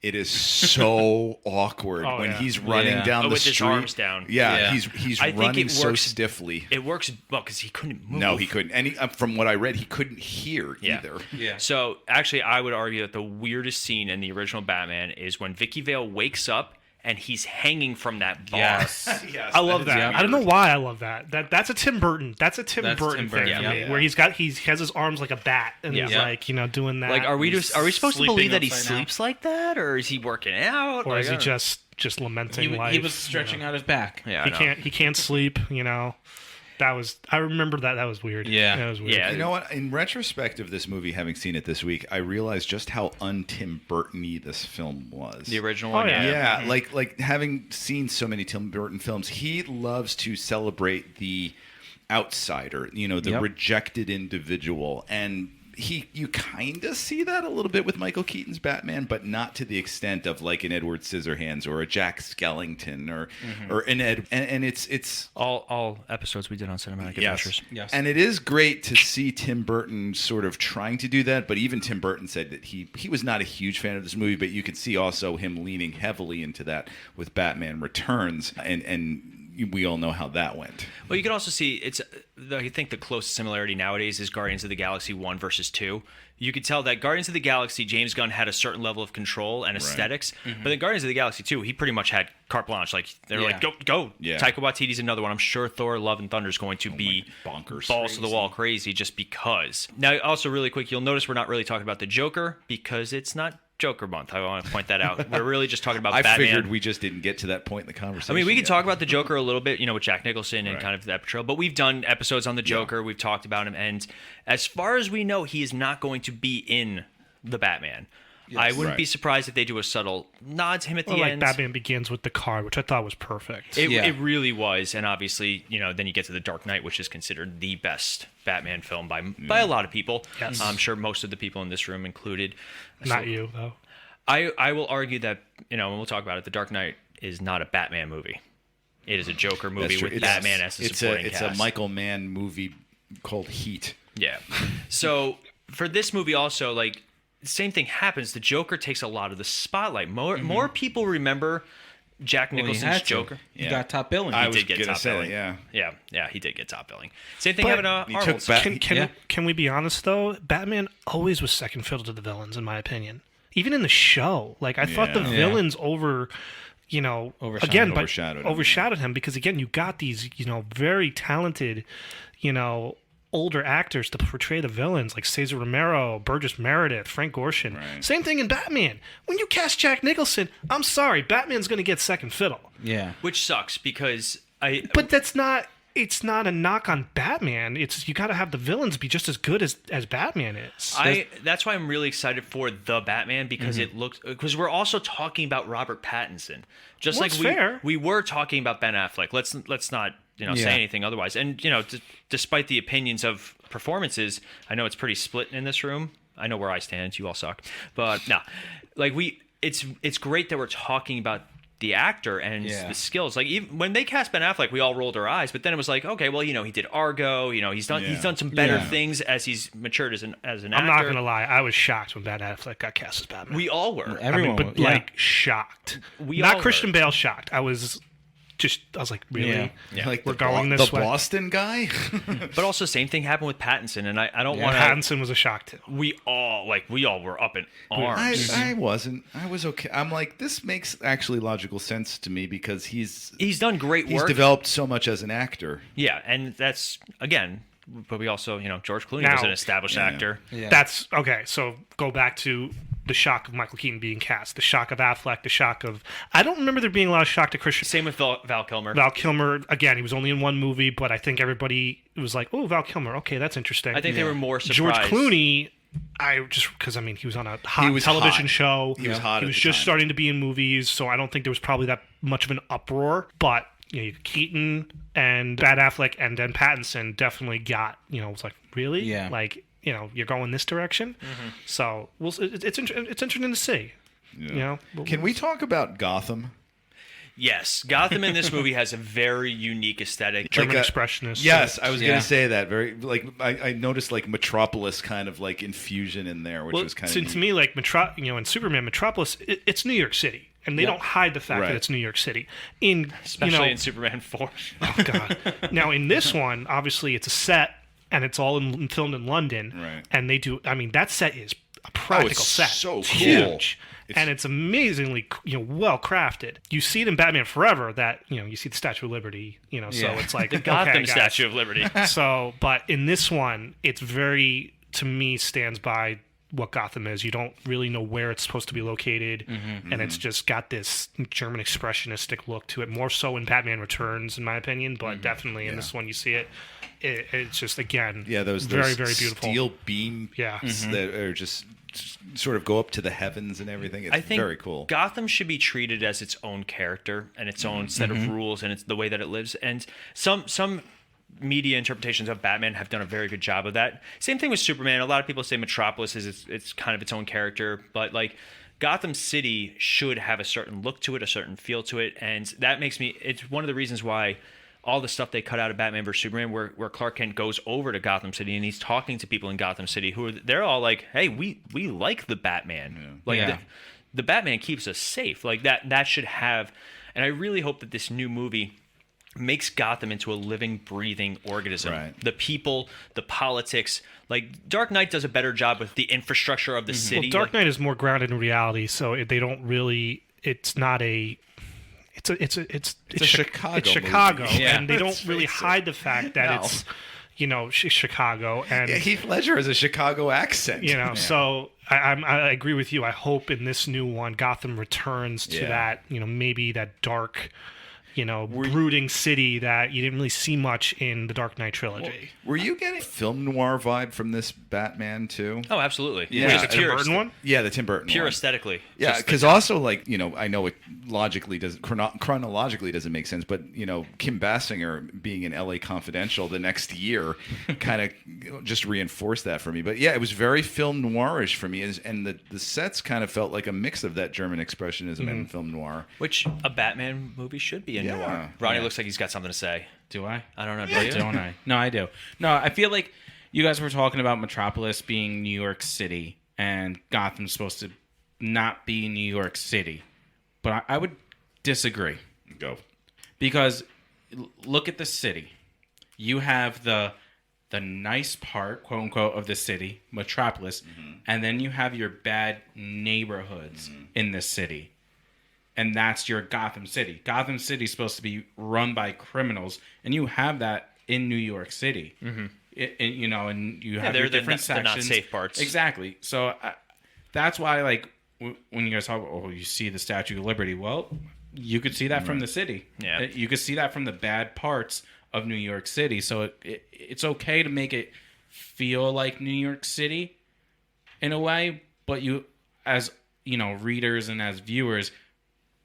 It is so awkward when he's running down the with street. His arms down. Yeah. He's running so stiffly. It works well because he couldn't move. No, he couldn't. And from what I read, he couldn't hear either. Yeah. So actually, I would argue that the weirdest scene in the original Batman is when Vicky Vale wakes up and he's hanging from that bar. Yes. I love that. I don't know why I love that. That's a Tim Burton. That's a Tim Burton thing for me, where he has his arms like a bat and he's like, doing that. Like, are we supposed to believe that he sleeps like that, or is he working out, or is he just lamenting life? He was stretching out his back. Yeah, he can't sleep. I remember that was weird. Yeah. That was weird. Yeah. You know what? In retrospective, this movie, having seen it this week, I realized just how un-Tim Burton-y this film was. The original one, Yeah, like having seen so many Tim Burton films, he loves to celebrate the outsider, the rejected individual, and you kind of see that a little bit with Michael Keaton's Batman, but not to the extent of like an Edward Scissorhands or a Jack Skellington or an Ed. And it's all episodes we did on Cinematic Adventures. Yes. And it is great to see Tim Burton sort of trying to do that. But even Tim Burton said that he was not a huge fan of this movie, but you could see also him leaning heavily into that with Batman Returns, and we all know how that went. Well, you can also see I think the closest similarity nowadays is Guardians of the Galaxy 1 versus 2. You could tell that Guardians of the Galaxy, James Gunn had a certain level of control and aesthetics, but then Guardians of the Galaxy 2, he pretty much had carte blanche. Like, they were like, go. Yeah. Taika Waititi's another one. I'm sure Thor, Love and Thunder is going to be bonkers, balls to the wall crazy just because. Now, also really quick, you'll notice we're not really talking about the Joker because it's not Joker month. I want to point that out. We're really just talking about Batman. I figured we just didn't get to that point in the conversation. I mean, we could talk about the Joker a little bit, with Jack Nicholson and kind of that portrayal, but we've done episodes on the Joker. We've talked about him, and as far as we know, he is not going to be in the Batman. Yes. I wouldn't be surprised if they do a subtle nod to him at the end. Batman Begins with the card, which I thought was perfect. It really was, and obviously, then you get to the Dark Knight, which is considered the best Batman film by a lot of people. Yes. I'm sure most of the people in this room included. Not you, though. I will argue that, and we'll talk about it, The Dark Knight is not a Batman movie. It is a Joker movie with Batman as a supporting cast. It's a Michael Mann movie called Heat. Yeah. So for this movie also, the same thing happens. The Joker takes a lot of the spotlight. More people remember Jack Well, he Nicholson's had to. Joker. He got top billing. I He was did get gonna top say, billing. yeah. He did get top billing. Same thing But happened to he Arnold. took back- Can we be honest though? Batman always was second fiddle to the villains, in my opinion. Even in the show, like I thought the Yeah. villains overshadowed him because again, you got these very talented, older actors to portray the villains like Cesar Romero, Burgess Meredith, Frank Gorshin. Right. Same thing in Batman. When you cast Jack Nicholson, I'm sorry, Batman's going to get second fiddle. Yeah. Which sucks because But it's not a knock on Batman. It's you got to have the villains be just as good as Batman is. That's why I'm really excited for the Batman because because we're also talking about Robert Pattinson, just Well, like it's fair. we were talking about Ben Affleck. Let's not say anything otherwise. And despite the opinions of performances, I know it's pretty split in this room. I know where I stand. You all suck, but no, it's great that we're talking about the actor and the skills. Like even when they cast Ben Affleck, we all rolled our eyes, but then it was like, okay, well, he did Argo. He's done some better things as he's matured as an actor. I'm not gonna lie, I was shocked when Ben Affleck got cast as Batman. We all were. Everyone, shocked. We Not all Christian were. Bale shocked. I was like, really? Yeah. Like We're the going Bo- this the way. Boston guy. But also, same thing happened with Pattinson, and I don't want to. Pattinson was a shock too. We all were up in arms. I wasn't. I was okay. I'm like, this makes actually logical sense to me because he's done great he's work. developed so much as an actor. Yeah, and that's again. But we also, George Clooney was an established actor. Yeah. That's okay. So go back to the shock of Michael Keaton being cast, the shock of Affleck, the shock of I don't remember there being a lot of shock to Christian. Same with Val Kilmer. Val Kilmer again. He was only in one movie, but I think everybody was like, "Oh, Val Kilmer. Okay, that's interesting." I think they were more George surprised. Clooney. Because he was on a hot was television hot. show. He was hot He at was the just time. starting to be in movies, so I don't think there was probably that much of an uproar. But Keaton and Bat Affleck and then Pattinson definitely got it was like, really, Yeah. like you're going this direction. So it's interesting to see. Can we talk about Gotham? Yes, Gotham in this movie has a very unique aesthetic. German Like expressionist? Yes, I was Yeah. going to say that. Very I noticed like Metropolis kind of like infusion in there, which Well, was kind to, of to me, like in Superman, Metropolis, it's New York City, and they don't hide the fact Right. that it's New York City. In Especially in Superman 4. Oh God! Now in this one, obviously it's a set, and it's all filmed in London. Right. And they do. I mean, that set is a practical set. so It's cool. huge. And it's amazingly, well crafted. You see it in Batman Forever that you see the Statue of Liberty. So it's like the Gotham Statue of Liberty. So, but in this one, it's very, to me, stands by what Gotham is. You don't really know where it's supposed to be located, and it's just got this German expressionistic look to it. More so in Batman Returns, in my opinion, but definitely in this one, you see it. It's just again, those very very beautiful. steel beam Yeah. that are just sort of go up to the heavens and everything. It's I think very cool. Gotham should be treated as its own character and its own set of rules and it's the way that it lives. And some media interpretations of Batman have done a very good job of that. Same thing with Superman. A lot of people say Metropolis is it's kind of its own character, but like Gotham City should have a certain look to it, a certain feel to it, and that makes me. It's one of the reasons why all the stuff they cut out of Batman vs Superman, where Clark Kent goes over to Gotham City and he's talking to people in Gotham City they're all like, "Hey, we like the Batman. Like the Batman keeps us safe. Like that should have." And I really hope that this new movie makes Gotham into a living, breathing organism. Right. The people, the politics. Like Dark Knight does a better job with the infrastructure of the city. Well, Dark Knight is more grounded in reality, so they don't really. It's not a. It's a Chicago It's Chicago, movie. and they don't really hide the fact that No. it's Chicago, and Heath Ledger has a Chicago accent. So I agree with you. I hope in this new one, Gotham returns to that, maybe that dark, brooding city that you didn't really see much in the Dark Knight trilogy. Were you getting film noir vibe from this Batman too? Oh, absolutely. Yeah. Just The Tim Burton one? Yeah, the Tim Burton Pure one. aesthetically. Yeah, Just because also I know it logically doesn't chronologically doesn't make sense, but Kim Basinger being in L.A. Confidential the next year kind of just reinforced that for me. But yeah, it was very film noirish for me, and the sets kind of felt like a mix of that German expressionism and film noir. which a Batman movie should be in Yeah. noir. Ronnie looks like he's got something to say. Do I? I don't know. Do Or you? don't I? No, I do. No, I feel like you guys were talking about Metropolis being New York City and Gotham's supposed to not be New York City. But I would disagree. Go. Because look at the city. You have the nice part, quote unquote, of the city, Metropolis, and then you have your bad neighborhoods in this city. And that's your Gotham City. Gotham City is supposed to be run by criminals, and you have that in New York City. And you have your different sections. They're not safe parts. Exactly. So that's why, like, when you guys talk about, you see the Statue of Liberty, well, you could see that from the city. Yeah. You could see that from the bad parts of New York City. So it's okay to make it feel like New York City in a way, but you, as readers and as viewers,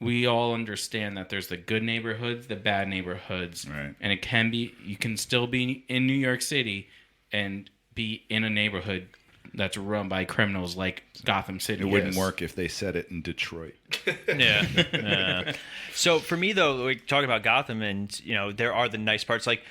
we all understand that there's the good neighborhoods, the bad neighborhoods, right. And you can still be in New York City and be in a neighborhood that's run by criminals like Gotham City. It wouldn't work if they said it in Detroit. Yeah. So for me, though, like, talking about Gotham, and there are the nice parts. Like,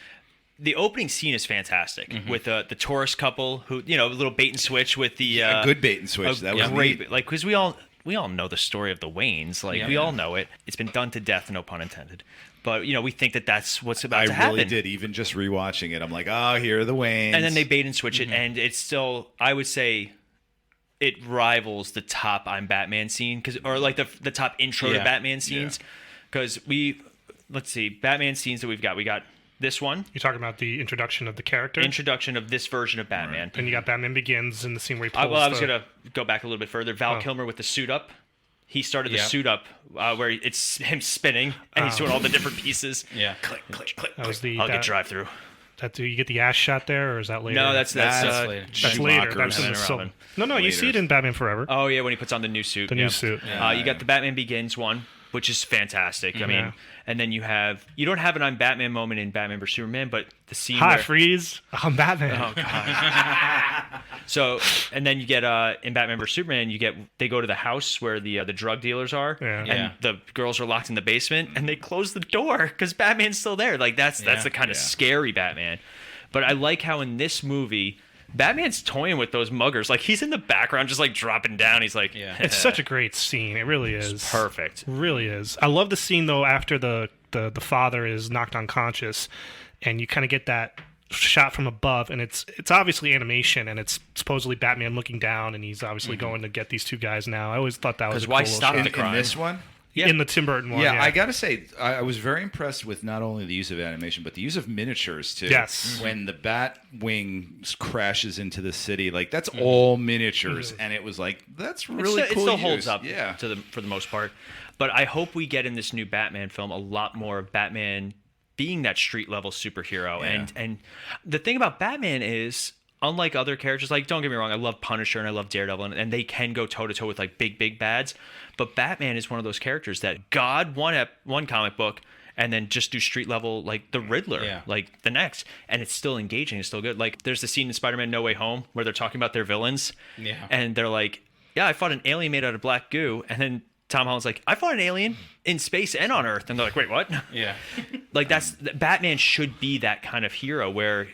the opening scene is fantastic with the tourist couple who, a little bait and switch with the good bait and switch. That was great. neat. Like, because we all know the story of the Waynes. Like, we all know it. It's been done to death, no pun intended. But we think that that's what's about to happen. I really did. Even just rewatching it, I'm like, here are the Waynes. And then they bait and switch it, and it's still, I would say, it rivals the top "I'm Batman" scene, or like the top intro to Batman scenes. Because let's see, Batman scenes that we've got. We got this one. You're talking about the introduction of the character? Introduction of this version of Batman. Right. And you got Batman Begins in the scene where he pulls I was going to go back a little bit further. Val Kilmer with the suit up. He started the suit up where it's him spinning, and he's doing all the different pieces. Yeah. Click, click, click. That was I'll get drive-through. Do you get the ass shot there, or is that later? No, that's later. That's later. That's in the No, you see it in Batman Forever. Oh, yeah, when he puts on the new suit. The new suit. You got the Batman Begins one, which is fantastic. I mean, and then you don't have an I'm Batman moment in Batman vs Superman, but the scene Hi, where... Freeze. I'm Batman. Oh, God. So, and then you get in Batman vs Superman, they go to the house where the drug dealers are, and the girls are locked in the basement, and they close the door because Batman's still there. Like, that's the kind of scary Batman. But I like how in this movie, Batman's toying with those muggers. Like, he's in the background just, like, dropping down. He's like... It's such a great scene. It really is. It's perfect. It really is. I love the scene, though, after the father is knocked unconscious, and you kind of get that shot from above, and it's obviously animation, and it's supposedly Batman looking down, and he's obviously going to get these two guys now. I always thought that was a cool why stop shot. the crime? In this one? In the Tim Burton one, I gotta say, I was very impressed with not only the use of animation, but the use of miniatures too. Yes. When the Batwing crashes into the city, like, that's all miniatures, and it was like, that's really cool. It still holds use. up for the most part. But I hope we get in this new Batman film a lot more of Batman being that street level superhero. And the thing about Batman is, unlike other characters, like, don't get me wrong, I love Punisher and I love Daredevil, and they can go toe to toe with, like, big bads. But Batman is one of those characters that God one comic book and then just do street level, like the Riddler, like the next, and it's still engaging, it's still good. Like, there's the scene in Spider-Man No Way Home where they're talking about their villains, and they're like, I fought an alien made out of black goo, and then Tom Holland's like, I fought an alien in space and on Earth, and they're like, wait, what? Yeah. Like, Batman should be that kind of hero where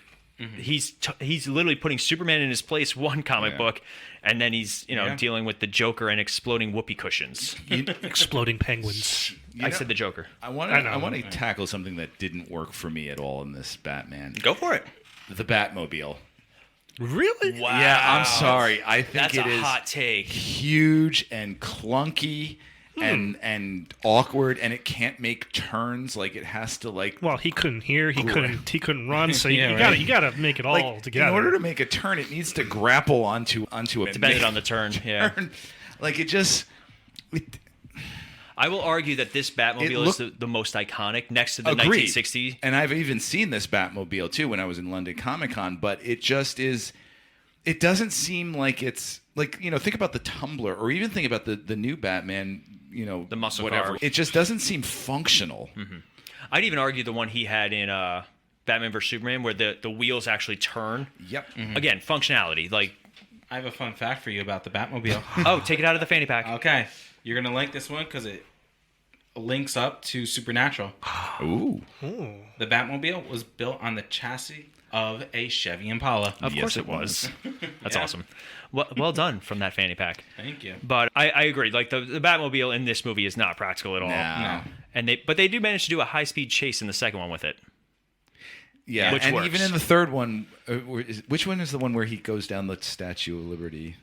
he's literally putting Superman in his place one comic book, and then he's dealing with the Joker and exploding whoopee cushions. Exploding penguins. I said the Joker. I want to tackle something that didn't work for me at all in this Batman. Go for it. The Batmobile. Really? Wow. Yeah, I'm sorry. I think that's it a is hot take. huge and clunky and awkward, and it can't make turns. Like, it has to, like... Well, he couldn't hear, he couldn't run, so you gotta make it all together. In order to make a turn, it needs to grapple onto a... Depending on the turn, Like, it just... I will argue that this Batmobile is the most iconic next to the 1960. And I've even seen this Batmobile too when I was in London Comic Con, but it just is, it doesn't seem like it's like, think about the Tumbler, or even think about the new Batman, the muscle whatever. car. It just doesn't seem functional. I'd even argue the one he had in Batman vs Superman where the wheels actually turn. Yep. Again, functionality. Like, I have a fun fact for you about the Batmobile. Oh, take it out of the fanny pack. Okay. You're going to like this one because it links up to Supernatural. Ooh. The Batmobile was built on the chassis of a Chevy Impala. Of course it was. That's awesome. Well done from that fanny pack. Thank you. But I agree. Like, the Batmobile in this movie is not practical at all. No. And they do manage to do a high-speed chase in the second one with it. Yeah, Which and works. even in the third one, which one is the one where he goes down the Statue of Liberty?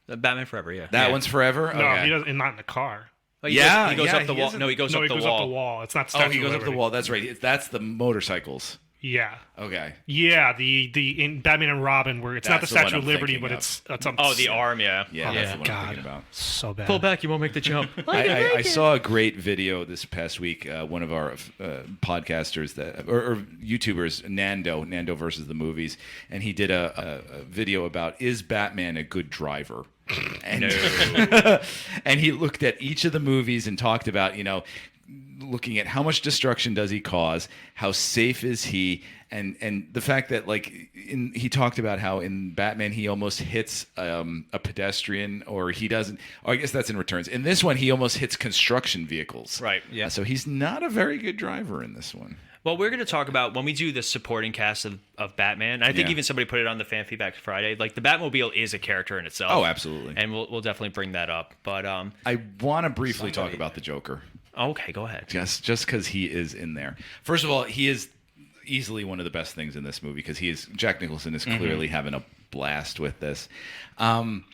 Batman Forever, yeah. That one's Forever? No, Okay. he doesn't. Not in the car. Oh, Yeah, he goes yeah, up the he wall. isn't- No, he goes No, up he the goes wall. up the wall. It's not Oh, Statue he goes of up the Liberty. wall. That's right. That's the motorcycles. Yeah. Okay. Yeah, the in Batman and Robin, where it's not the That's the one Statue of I'm Liberty, thinking but of. it's Oh, the arm, yeah. Yeah, that's the one I'm God, thinking about. so bad. Pull back, you won't make the jump. I saw a great video this past week. One of our podcasters or YouTubers, Nando versus the movies, and he did a video about, is Batman a good driver? And, and he looked at each of the movies and talked about, looking at how much destruction does he cause, how safe is he, and the fact that he talked about how in Batman he almost hits a pedestrian, or he doesn't. Or I guess that's in Returns. In this one, he almost hits construction vehicles. Right. Yeah. So he's not a very good driver in this one. Well, we're going to talk about when we do the supporting cast of Batman. I think Yeah. even somebody put it on the Fan Feedback Friday. Like, the Batmobile is a character in itself. Oh, absolutely. And we'll definitely bring that up. But I want to briefly talk about the Joker. okay, go ahead. Just because he is in there. First of all, he is easily one of the best things in this movie because Jack Nicholson is clearly having a blast with this. I'm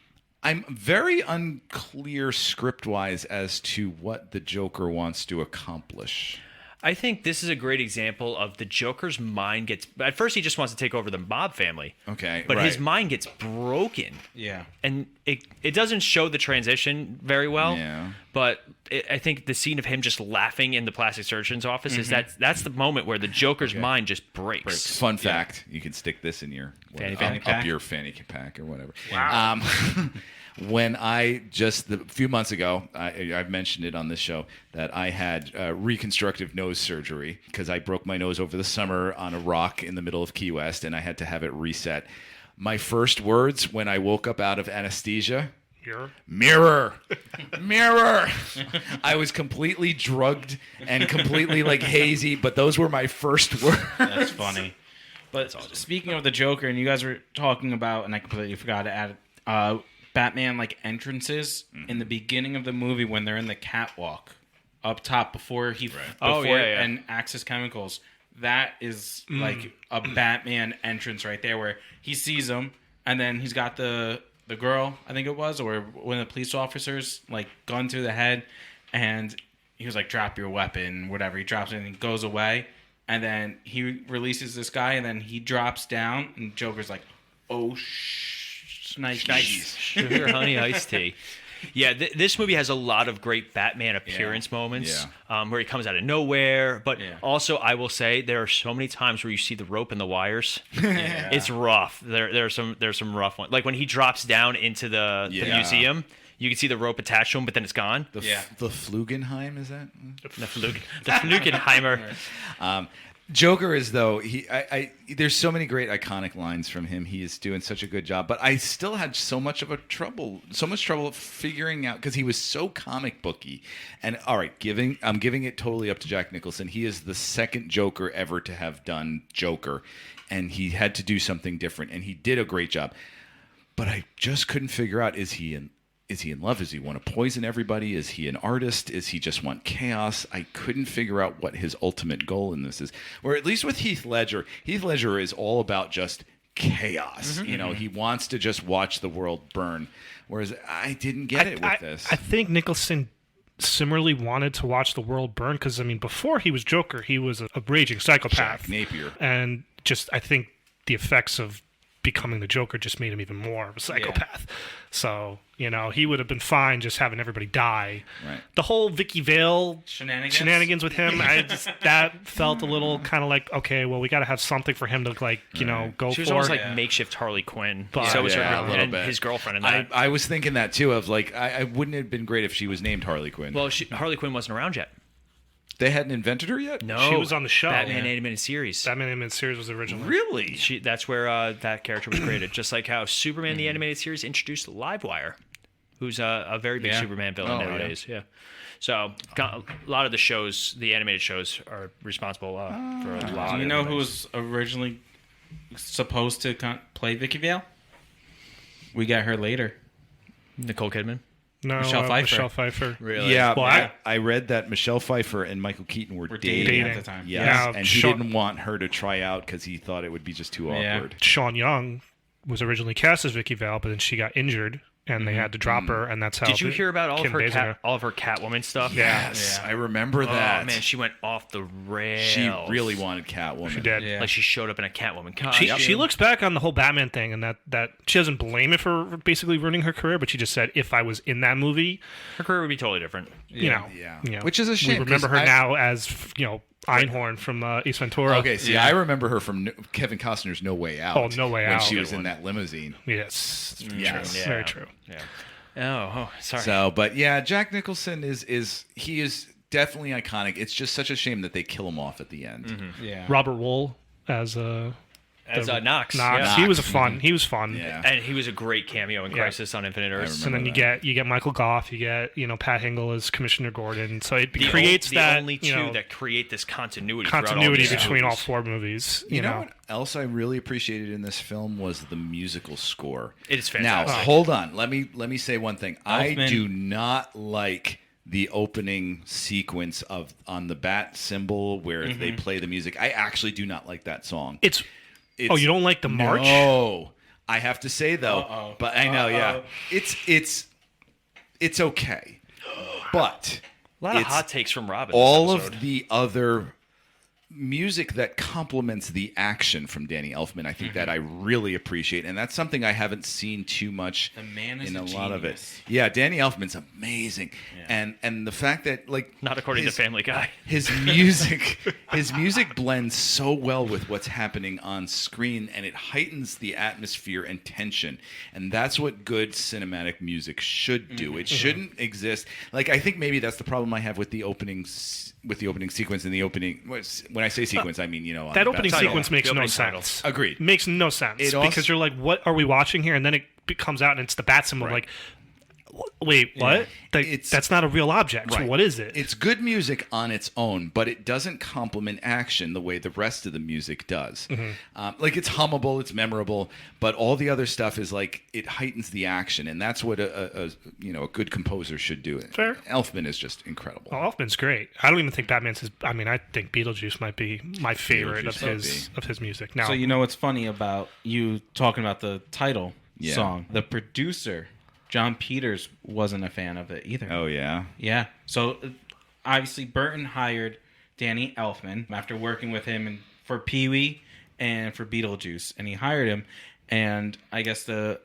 very unclear script-wise as to what the Joker wants to accomplish. I think this is a great example of the Joker's mind gets... At first, he just wants to take over the mob family. Okay, But his right. mind gets broken. Yeah. And it doesn't show the transition very well. Yeah. But I think the scene of him just laughing in the plastic surgeon's office is that's the moment where the Joker's mind just breaks. Fun fact, you can stick this in your Fanny up pack? your fanny pack or whatever. Wow. When a few months ago, I've mentioned it on this show that I had reconstructive nose surgery because I broke my nose over the summer on a rock in the middle of Key West, and I had to have it reset. My first words when I woke up out of anesthesia: mirror, mirror. I was completely drugged and completely hazy, but those were my first words. That's funny. But speaking of the Joker, and you guys were talking about, and I completely forgot to add Batman entrances in the beginning of the movie when they're in the catwalk up top before and Axis Chemicals. That is a Batman entrance right there where he sees them, and then he's got the girl, I think it was, or one of the police officers, gun to the head, and he was drop your weapon, whatever. He drops it and he goes away, and then he releases this guy, and then he drops down, and Joker's like, oh, nice. Sugar honey iced tea. Yeah, this movie has a lot of great Batman appearance moments where he comes out of nowhere. But also, I will say, there are so many times where you see the rope and the wires. Yeah. It's rough. There's some rough ones. Like when he drops down into the museum, you can see the rope attached to him, but then it's gone. The Flugenheim, is that? The Flugenheimer. Joker is, though, there's so many great iconic lines from him. He is doing such a good job, but I still had so much trouble figuring out, because he was so comic booky. And all right, I'm giving it totally up to Jack Nicholson. He is the second Joker ever to have done Joker, and he had to do something different, and he did a great job. But I just couldn't figure out, is he in love? Does he want to poison everybody? Is he an artist? Is he just want chaos? I couldn't figure out what his ultimate goal in this is. Or at least with Heath Ledger is all about just chaos. Mm-hmm. He wants to just watch the world burn. Whereas I didn't get it with this. I think Nicholson similarly wanted to watch the world burn because, before he was Joker, he was a raging psychopath. Jack Napier. And just, I think the effects of becoming the Joker just made him even more of a psychopath. So, he would have been fine just having everybody die. Right. The whole Vicky Vale Shenanigans with him, that felt a little kind of like, okay, well, we got to have something for him to go She was for. almost like makeshift Harley Quinn. But- So was her a little and bit. his girlfriend in that. I was thinking that too. Of I wouldn't have been great if she was named Harley Quinn. Well, Harley Quinn wasn't around yet. They hadn't invented her yet. No, She was on the show. Batman animated series. Batman animated series was originally. Really? That's where that character was created. Just like how Superman the animated series introduced Livewire, who's a very big Superman villain nowadays. Yeah. So a lot of the shows, the animated shows, are responsible for a lot. Do you know who was originally supposed to play Vicky Vale? We got her later. Nicole Kidman. No, Michelle Pfeiffer. Michelle Pfeiffer. Really? Yeah, Well, I read that Michelle Pfeiffer and Michael Keaton were dating dating. at the time. Yes, Yeah, and he Sean- didn't want her to try out because he thought it would be just too Yeah. awkward. Sean Young was originally cast as Vicky Vale, but then she got injured, and they had to drop her, and that's how. Did you hear about all of Kim her Basinger- all of her Catwoman stuff? Yes, I remember that. Oh man, she went off the rails. She really wanted Catwoman. She did. Yeah. Like she showed up in a Catwoman costume. She looks back on the whole Batman thing, and that she doesn't blame it for basically ruining her career, but she just said, if I was in that movie, Her career would be totally different. you know, Which is a shame, We remember 'cause her I- now as Einhorn from Ace Ventura. Okay, see, I remember her from Kevin Costner's No Way Out. Oh, No Way when Out. she Good was in that limousine. Yes, Yes. Yeah. very true. Yeah. Oh, sorry. So, but yeah, Jack Nicholson is definitely iconic. It's just such a shame that they kill him off at the end. Yeah. Robert Wool as As Knox. Knox. Yeah. He was fun. He was fun. Yeah. And he was a great cameo in Crisis on Infinite Earths. And then you get Michael Goff, you get Pat Hingle as Commissioner Gordon. So it The creates the that only two that create this continuity. continuity throughout all between all movies. four movies. You know what else I really appreciated in this film was the musical score. It is Now, fantastic. hold on. Let me say one thing. I Elfman. do not like the opening sequence on the bat symbol where they play the music. I actually do not like that song. It's you don't like the march? No, I have to say though, but I know, yeah, it's okay, but A lot of it's hot takes from Robin. all this episode. of the other music that complements the action from Danny Elfman, I think that I really appreciate, and that's something I haven't seen too much The man is in a a lot of it. genius. Yeah, Danny Elfman's amazing, and the fact that Not according to Family Guy. his music blends so well with what's happening on screen, and it heightens the atmosphere and tension, and that's what good cinematic music should do. It shouldn't exist. I think maybe that's the problem I have with the opening sequence and the opening. When I say sequence, I mean on That the opening back- sequence makes The no opening sense. titles. Agreed. Makes no sense It also- because you're like, what are we watching here? And then it comes out and it's the bat symbol. Right. Like, wait, what? That's not a real object. So Right. what is it? It's good music on its own, but it doesn't complement action the way the rest of the music does. It's hummable, it's memorable, but all the other stuff is it heightens the action, and that's what a good composer should do. Fair. Elfman is just incredible. Oh, Elfman's great. I don't even think Batman's his. I mean, I think Beetlejuice might be my favorite Beetlejuice of his music. Now, So you know what's funny about you talking about the title Yeah. song? The producer, John Peters, wasn't a fan of it either. Oh yeah. Yeah. So obviously Burton hired Danny Elfman after working with him for Pee-wee and for Beetlejuice, and he hired him. And I guess the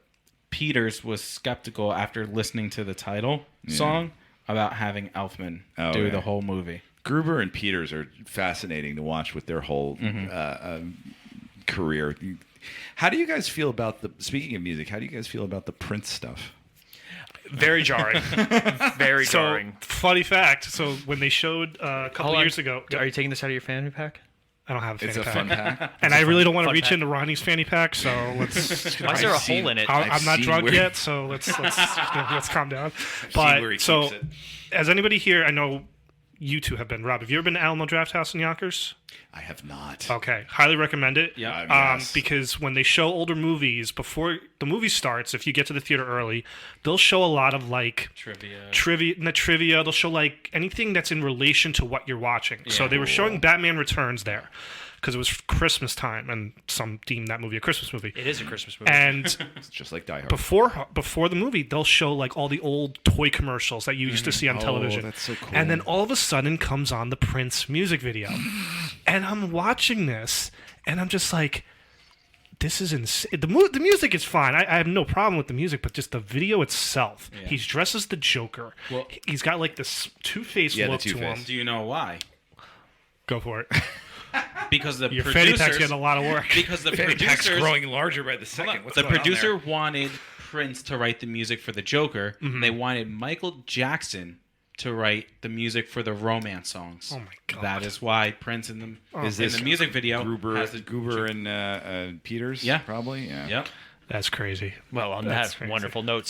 Peters was skeptical after listening to the title song about having Elfman do the whole movie. Gruber and Peters are fascinating to watch with their whole career. How do you guys feel about speaking of music, how do you guys feel about the Prince stuff? Very jarring. Very so jarring. funny fact. So when they showed a couple Hold on. years ago, Are you taking this out of your fanny pack? I don't have a It's fanny a pack. fun pack. And I really don't want to fun reach pack. into Ronnie's fanny pack, so let's. Why is there a I've seen- hole in it? I've I'm not seen drunk where- yet, so let's calm down. seen where he But so, keeps it. has anybody here? I know you two have been. Rob, have you ever been to Alamo Draft House in Yonkers? I have not. Okay, highly recommend it. Yeah. Yes. Because when they show older movies before the movie starts, if you get to the theater early, they'll show a lot of trivia. They'll show anything that's in relation to what you're watching. So they were showing Batman Returns there because it was Christmas time, and some deemed that movie a Christmas movie. It is a Christmas movie. And It's just like Die Hard. before the movie, they'll show all the old toy commercials that you used to see on television. That's so cool. And then all of a sudden comes on the Prince music video, and I'm watching this, and I'm just like, this is insane. The music is fine. I have no problem with the music, but just the video itself. Yeah. He's dressed as the Joker. Well- He's got this Two-Face Yeah, the look to Two-Face. him. Do you know why? Go for it. Because the Your fanny producers pack's getting a lot of work. because the producers larger by the second. the producer wanted Prince to write the music for the Joker. They wanted Michael Jackson to write the music for the romance songs. Oh my God. That is why Prince in the music video has the Gruber and Peters? Yeah. Probably? Yeah. Yep. That's crazy. Well, on That's that crazy. wonderful note,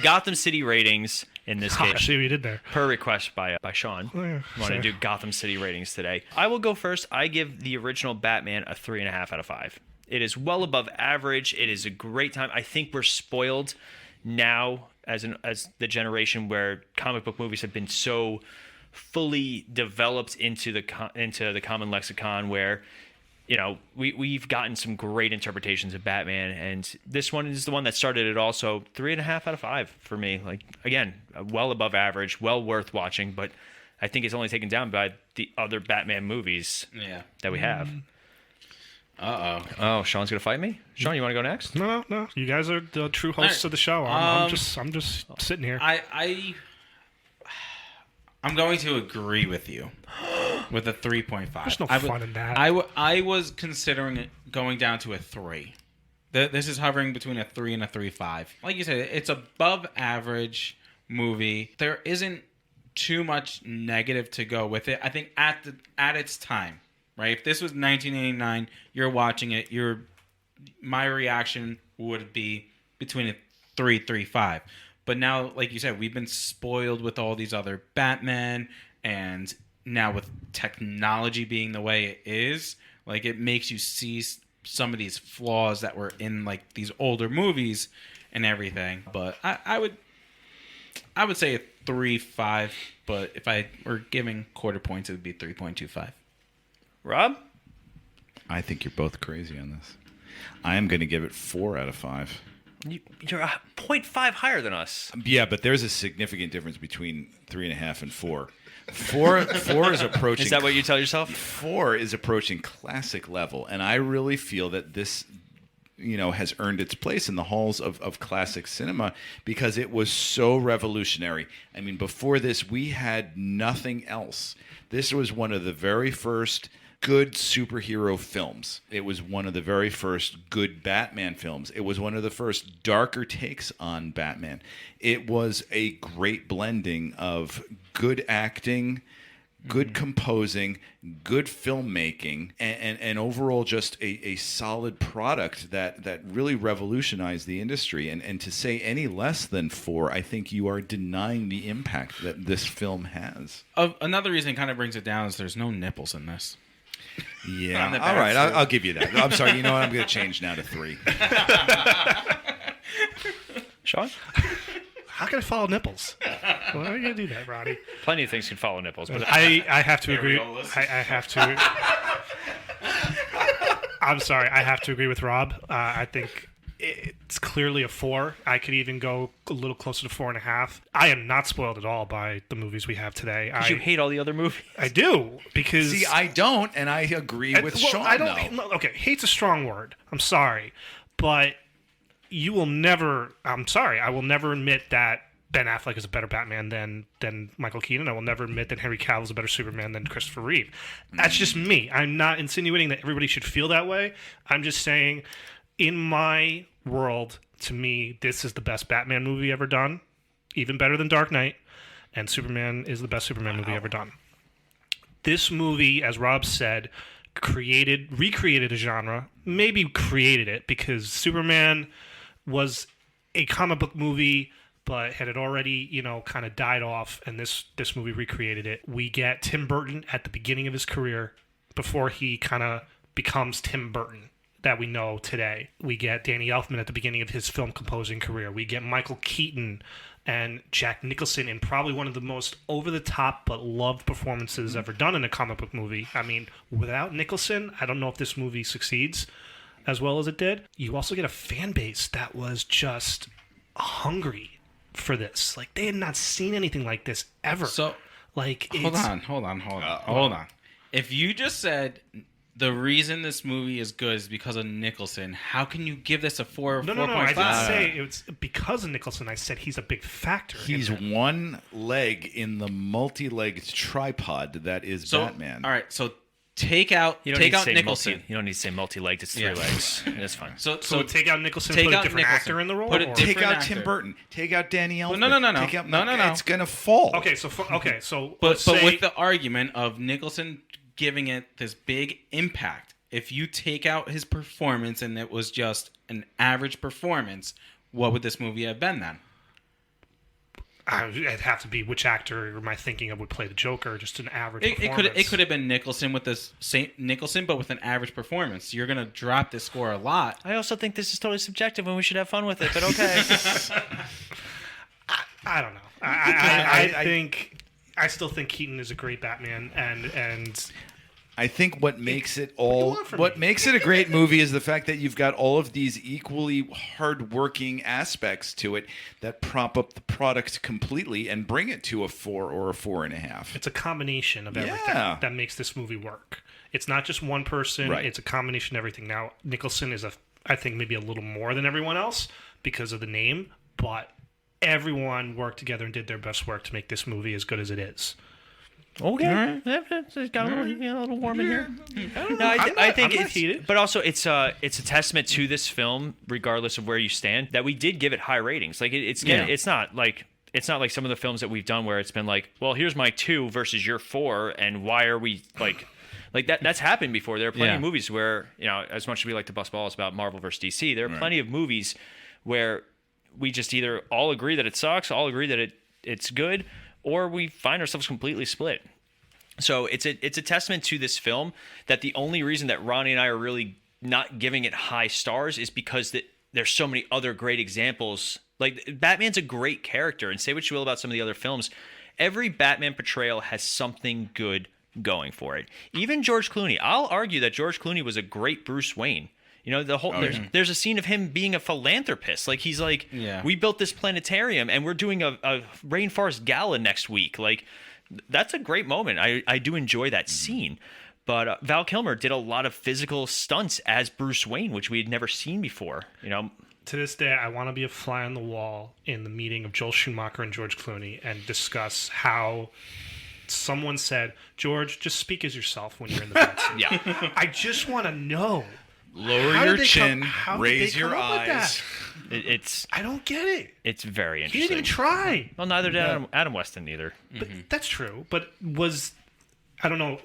Gotham City ratings in this I case. see what you did there. Per request by Sean. Oh, yeah. Want to Sure. do Gotham City ratings today. I will go first. I give the original Batman a 3.5 out of 5. It is well above average. It is a great time. I think we're spoiled now as the generation where comic book movies have been so fully developed into the common lexicon, where we've gotten some great interpretations of Batman, and this one is the one that started it all. So 3.5 out of 5 for me. Like, again, well above average, well worth watching, but I think it's only taken down by the other Batman movies that we have. Oh, Sean's gonna fight me. Sean, you want to go next? No. You guys are the true hosts of the show. I'm just sitting here. I'm going to agree with you with a 3.5. There's no fun in that. I was considering it going down to a 3. This is hovering between a 3 and a 3.5. Like you said, it's above average movie. There isn't too much negative to go with it. I think at its time, right? If this was 1989, you're watching it, my reaction would be between a 3.5. But now, like you said, we've been spoiled with all these other Batman, and now with technology being the way it is, like, it makes you see some of these flaws that were in, like, these older movies and everything. But I would say a 3.5, but if I were giving quarter points, it would be 3.25. Rob? I think you're both crazy on this. I am going to give it 4 out of 5. You're 0.5 higher than us. Yeah, but there's a significant difference between 3.5 and 4. 4 is approaching. Is that what you tell yourself? 4 is approaching classic level, and I really feel that this, has earned its place in the halls of classic cinema because it was so revolutionary. I mean, before this, we had nothing else. This was one of the very first good superhero films. It was one of the very first good Batman films. It was one of the first darker takes on Batman. It was a great blending of good acting, good composing, good filmmaking, and overall just a solid product that really revolutionized the industry. And to say any less than 4, I think you are denying the impact that this film has. Another reason it kind of brings it down is there's no nipples in this. Yeah. All right. I'll give you that. I'm sorry. You know what? I'm going to change now to 3. Sean? How can I follow nipples? Why are you going to do that, Ronnie? Plenty of things can follow nipples. But I have to agree. I have to. I'm sorry. I have to agree with Rob. I think it's clearly a 4. I could even go a little closer to 4.5. I am not spoiled at all by the movies we have today. Because you hate all the other movies. I do, because... See, I don't, and I agree with Sean, Okay, hate's a strong word. I'm sorry. But you will never... I'm sorry. I will never admit that Ben Affleck is a better Batman than Michael Keaton. I will never admit that Henry Cavill is a better Superman than Christopher Reeve. That's just me. I'm not insinuating that everybody should feel that way. I'm just saying, in my world, to me, this is the best Batman movie ever done, even better than Dark Knight, and Superman is the best Superman movie ever done. This movie, as Rob said, recreated a genre, maybe created it, because Superman was a comic book movie, but had it already, kind of died off, and this movie recreated it. We get Tim Burton at the beginning of his career, before he kind of becomes Tim Burton that we know today. We get Danny Elfman at the beginning of his film composing career. We get Michael Keaton and Jack Nicholson in probably one of the most over-the-top but loved performances ever done in a comic book movie. I mean, without Nicholson, I don't know if this movie succeeds as well as it did. You also get a fan base that was just hungry for this. Like, they had not seen anything like this ever. So, hold on. If you just said the reason this movie is good is because of Nicholson, how can you give this a 4 or 4.5? No, I didn't say it was because of Nicholson. I said he's a big factor. He's one leg in the multi-legged tripod that is Batman. All right, so take out Nicholson. You don't need to say multi-legged. It's 3 legs. That's fine. So take out Nicholson, put a different actor in the role? Take out Tim Burton. Take out Danny Elfman. No. It's going to fall. Okay, so but with the argument of Nicholson giving it this big impact, if you take out his performance and it was just an average performance, what would this movie have been then? It'd have to be which actor am I thinking of would play the Joker? Just an average performance. It could have been Nicholson with this same Nicholson, but with an average performance. You're gonna drop this score a lot. I also think this is totally subjective, and we should have fun with it. But okay. I don't know. I still think Keaton is a great Batman, and I think what makes it makes it a great movie is the fact that you've got all of these equally hardworking aspects to it that prop up the product completely and bring it to a 4 or a 4.5. it's a combination of everything that makes this movie work. It's not just one person. Right. It's a combination of everything. Now, Nicholson is I think maybe a little more than everyone else because of the name, but everyone worked together and did their best work to make this movie as good as it is. Okay, it's got a little warm in here. I think it's heated. But also it's a testament to this film, regardless of where you stand, that we did give it high ratings. Like it's not like some of the films that we've done where it's been like, well, here's my 2 versus your 4, and why are we like that? That's happened before. There are plenty of movies where, as much as we like to bust balls about Marvel versus DC, there are plenty of movies where we just either all agree that it sucks, all agree that it's good, or we find ourselves completely split. So it's a testament to this film that the only reason that Ronnie and I are really not giving it high stars is because there's so many other great examples. Like, Batman's a great character, and say what you will about some of the other films, every Batman portrayal has something good going for it. Even George Clooney. I'll argue that George Clooney was a great Bruce Wayne. There's a scene of him being a philanthropist. Like, he's like, we built this planetarium and we're doing a rainforest gala next week. Like, that's a great moment. I do enjoy that scene. But Val Kilmer did a lot of physical stunts as Bruce Wayne, which we had never seen before. To this day, I want to be a fly on the wall in the meeting of Joel Schumacher and George Clooney and discuss how someone said, George, just speak as yourself when you're in the Batsuit. Yeah. I just want to know. Lower your chin, raise your eyes. I don't get it. It's very interesting. He didn't even try. Well, neither did Adam Weston either. But that's true. But I don't know.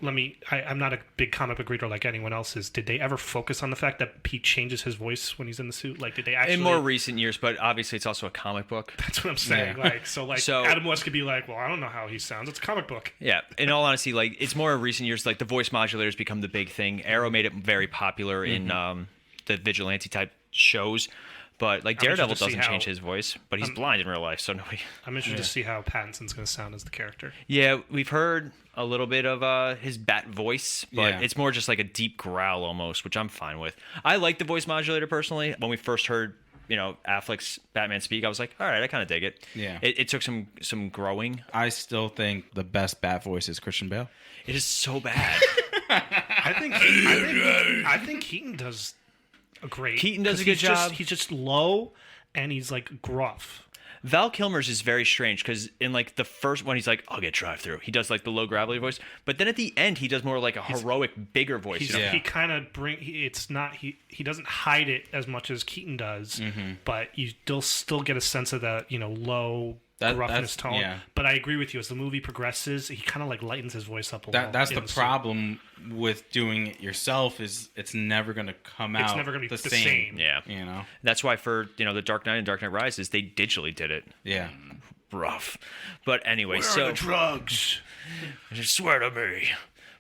I'm not a big comic book reader like anyone else is. Did they ever focus on the fact that Pete changes his voice when he's in the suit? Like, did they actually? In more recent years, but obviously it's also a comic book. That's what I'm saying. Yeah. So Adam West could be like, well, I don't know how he sounds. It's a comic book. Yeah. In all honesty, like, it's more in recent years. Like, the voice modulators become the big thing. Arrow made it very popular in the vigilante type shows. But like Daredevil doesn't change his voice, but he's blind in real life, so nobody. I'm interested to see how Pattinson's going to sound as the character. Yeah, we've heard a little bit of his bat voice, but it's more just like a deep growl almost, which I'm fine with. I like the voice modulator personally. When we first heard, Affleck's Batman speak, I was like, all right, I kind of dig it. Yeah, it took some growing. I still think the best bat voice is Christian Bale. It is so bad. I think Keaton does. Keaton does a good job. He's just low, and he's like gruff. Val Kilmer's is very strange because in like the first one, he's like, "I'll get drive-through." He does like the low gravelly voice, but then at the end, he does more like a heroic, bigger voice. He kind of he doesn't hide it as much as Keaton does, but you still get a sense of that low. Gruffness tone. Yeah. But I agree with you. As the movie progresses, he kind of like lightens his voice up a little. That's the problem with doing it yourself is it's never going to come out. It's never going to be the same. Yeah. That's why for the Dark Knight and Dark Knight Rises, they digitally did it. Yeah. Rough. But anyway, Where are the drugs? Just swear to me.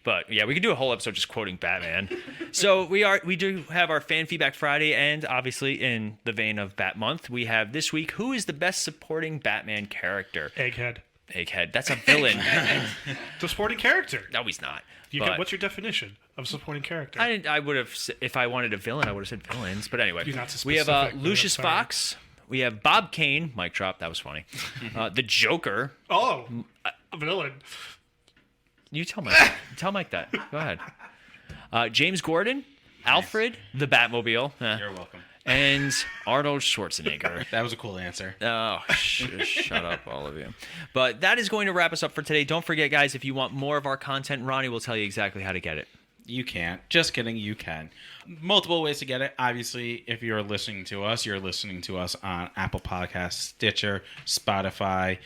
But yeah, we could do a whole episode just quoting Batman. So we do have our Fan Feedback Friday, and obviously in the vein of Bat Month, we have this week, who is the best supporting Batman character? Egghead. That's a villain. The supporting character. No, he's not. What's your definition of supporting character? I would have, if I wanted a villain, I would have said villains. But anyway, You're not so we have specific, Lucius Fox. We have Bob Kane. Mic drop. That was funny. The Joker. Oh, a villain. You tell Mike. Tell Mike that. Go ahead. James Gordon, Alfred, the Batmobile. You're welcome. And Arnold Schwarzenegger. That was a cool answer. Oh, shut up, all of you. But that is going to wrap us up for today. Don't forget, guys, if you want more of our content, Ronnie will tell you exactly how to get it. You can't. Just kidding, you can. Multiple ways to get it. Obviously, if you're listening to us on Apple Podcasts, Stitcher, Spotify,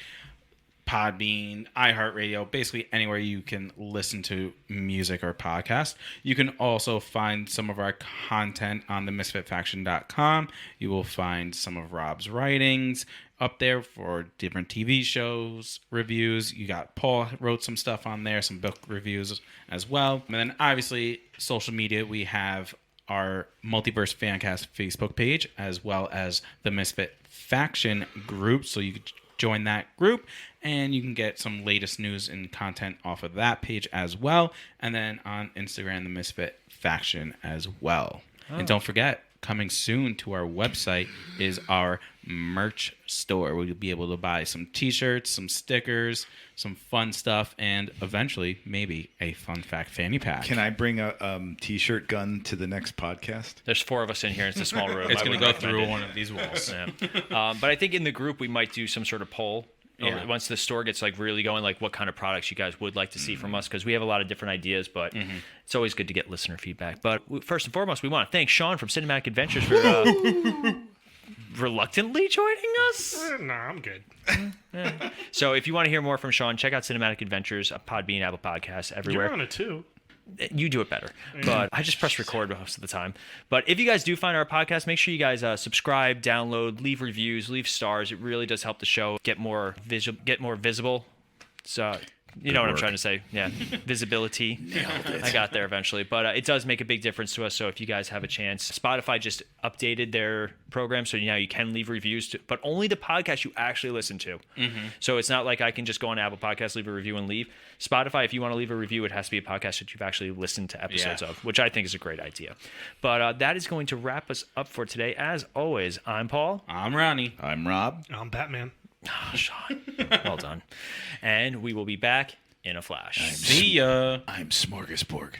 Podbean, iHeartRadio, basically anywhere you can listen to music or podcast. You can also find some of our content on the misfitfaction.com. You will find some of Rob's writings up there for different TV shows, reviews. You got Paul wrote some stuff on there, some book reviews as well. And then obviously social media, we have our Multiverse Fancast Facebook page as well as the Misfit Faction group. So you can join that group, and you can get some latest news and content off of that page as well. And then on Instagram, the Misfit Faction as well. And don't forget, coming soon to our website is our merch store, where you'll be able to buy some t-shirts, some stickers, some fun stuff, and eventually maybe a fun fact fanny pack. Can I bring a t-shirt gun to the next podcast? There's 4 of us in here. It's a small room. It's going to go wouldn't through recommend one of these walls. it. But I think in the group we might do some sort of poll. Yeah. Once the store gets like really going, like what kind of products you guys would like to see from us, because we have a lot of different ideas, but it's always good to get listener feedback. But first and foremost, we want to thank Sean from Cinematic Adventures for reluctantly joining us. No, I'm good. So if you want to hear more from Sean, check out Cinematic Adventures, Podbean, Apple Podcasts, everywhere. You're on it too. You do it better, but I just press record most of the time. But if you guys do find our podcast, make sure you guys subscribe, download, leave reviews, leave stars. It really does help the show get more visible. So you know what I'm trying to say. Yeah, visibility. I got there eventually, but it does make a big difference to us. So if you guys have a chance, Spotify just updated their program, so now you can leave reviews, but only the podcast you actually listen to. So it's not like I can just go on Apple Podcasts, leave a review, and leave. Spotify, if you want to leave a review, it has to be a podcast that you've actually listened to episodes of, which I think is a great idea. But that is going to wrap us up for today. As always, I'm Paul. I'm Ronnie. I'm Rob. I'm Batman. Oh, Sean. Well done. And we will be back in a flash. See ya. I'm Smorgasbord.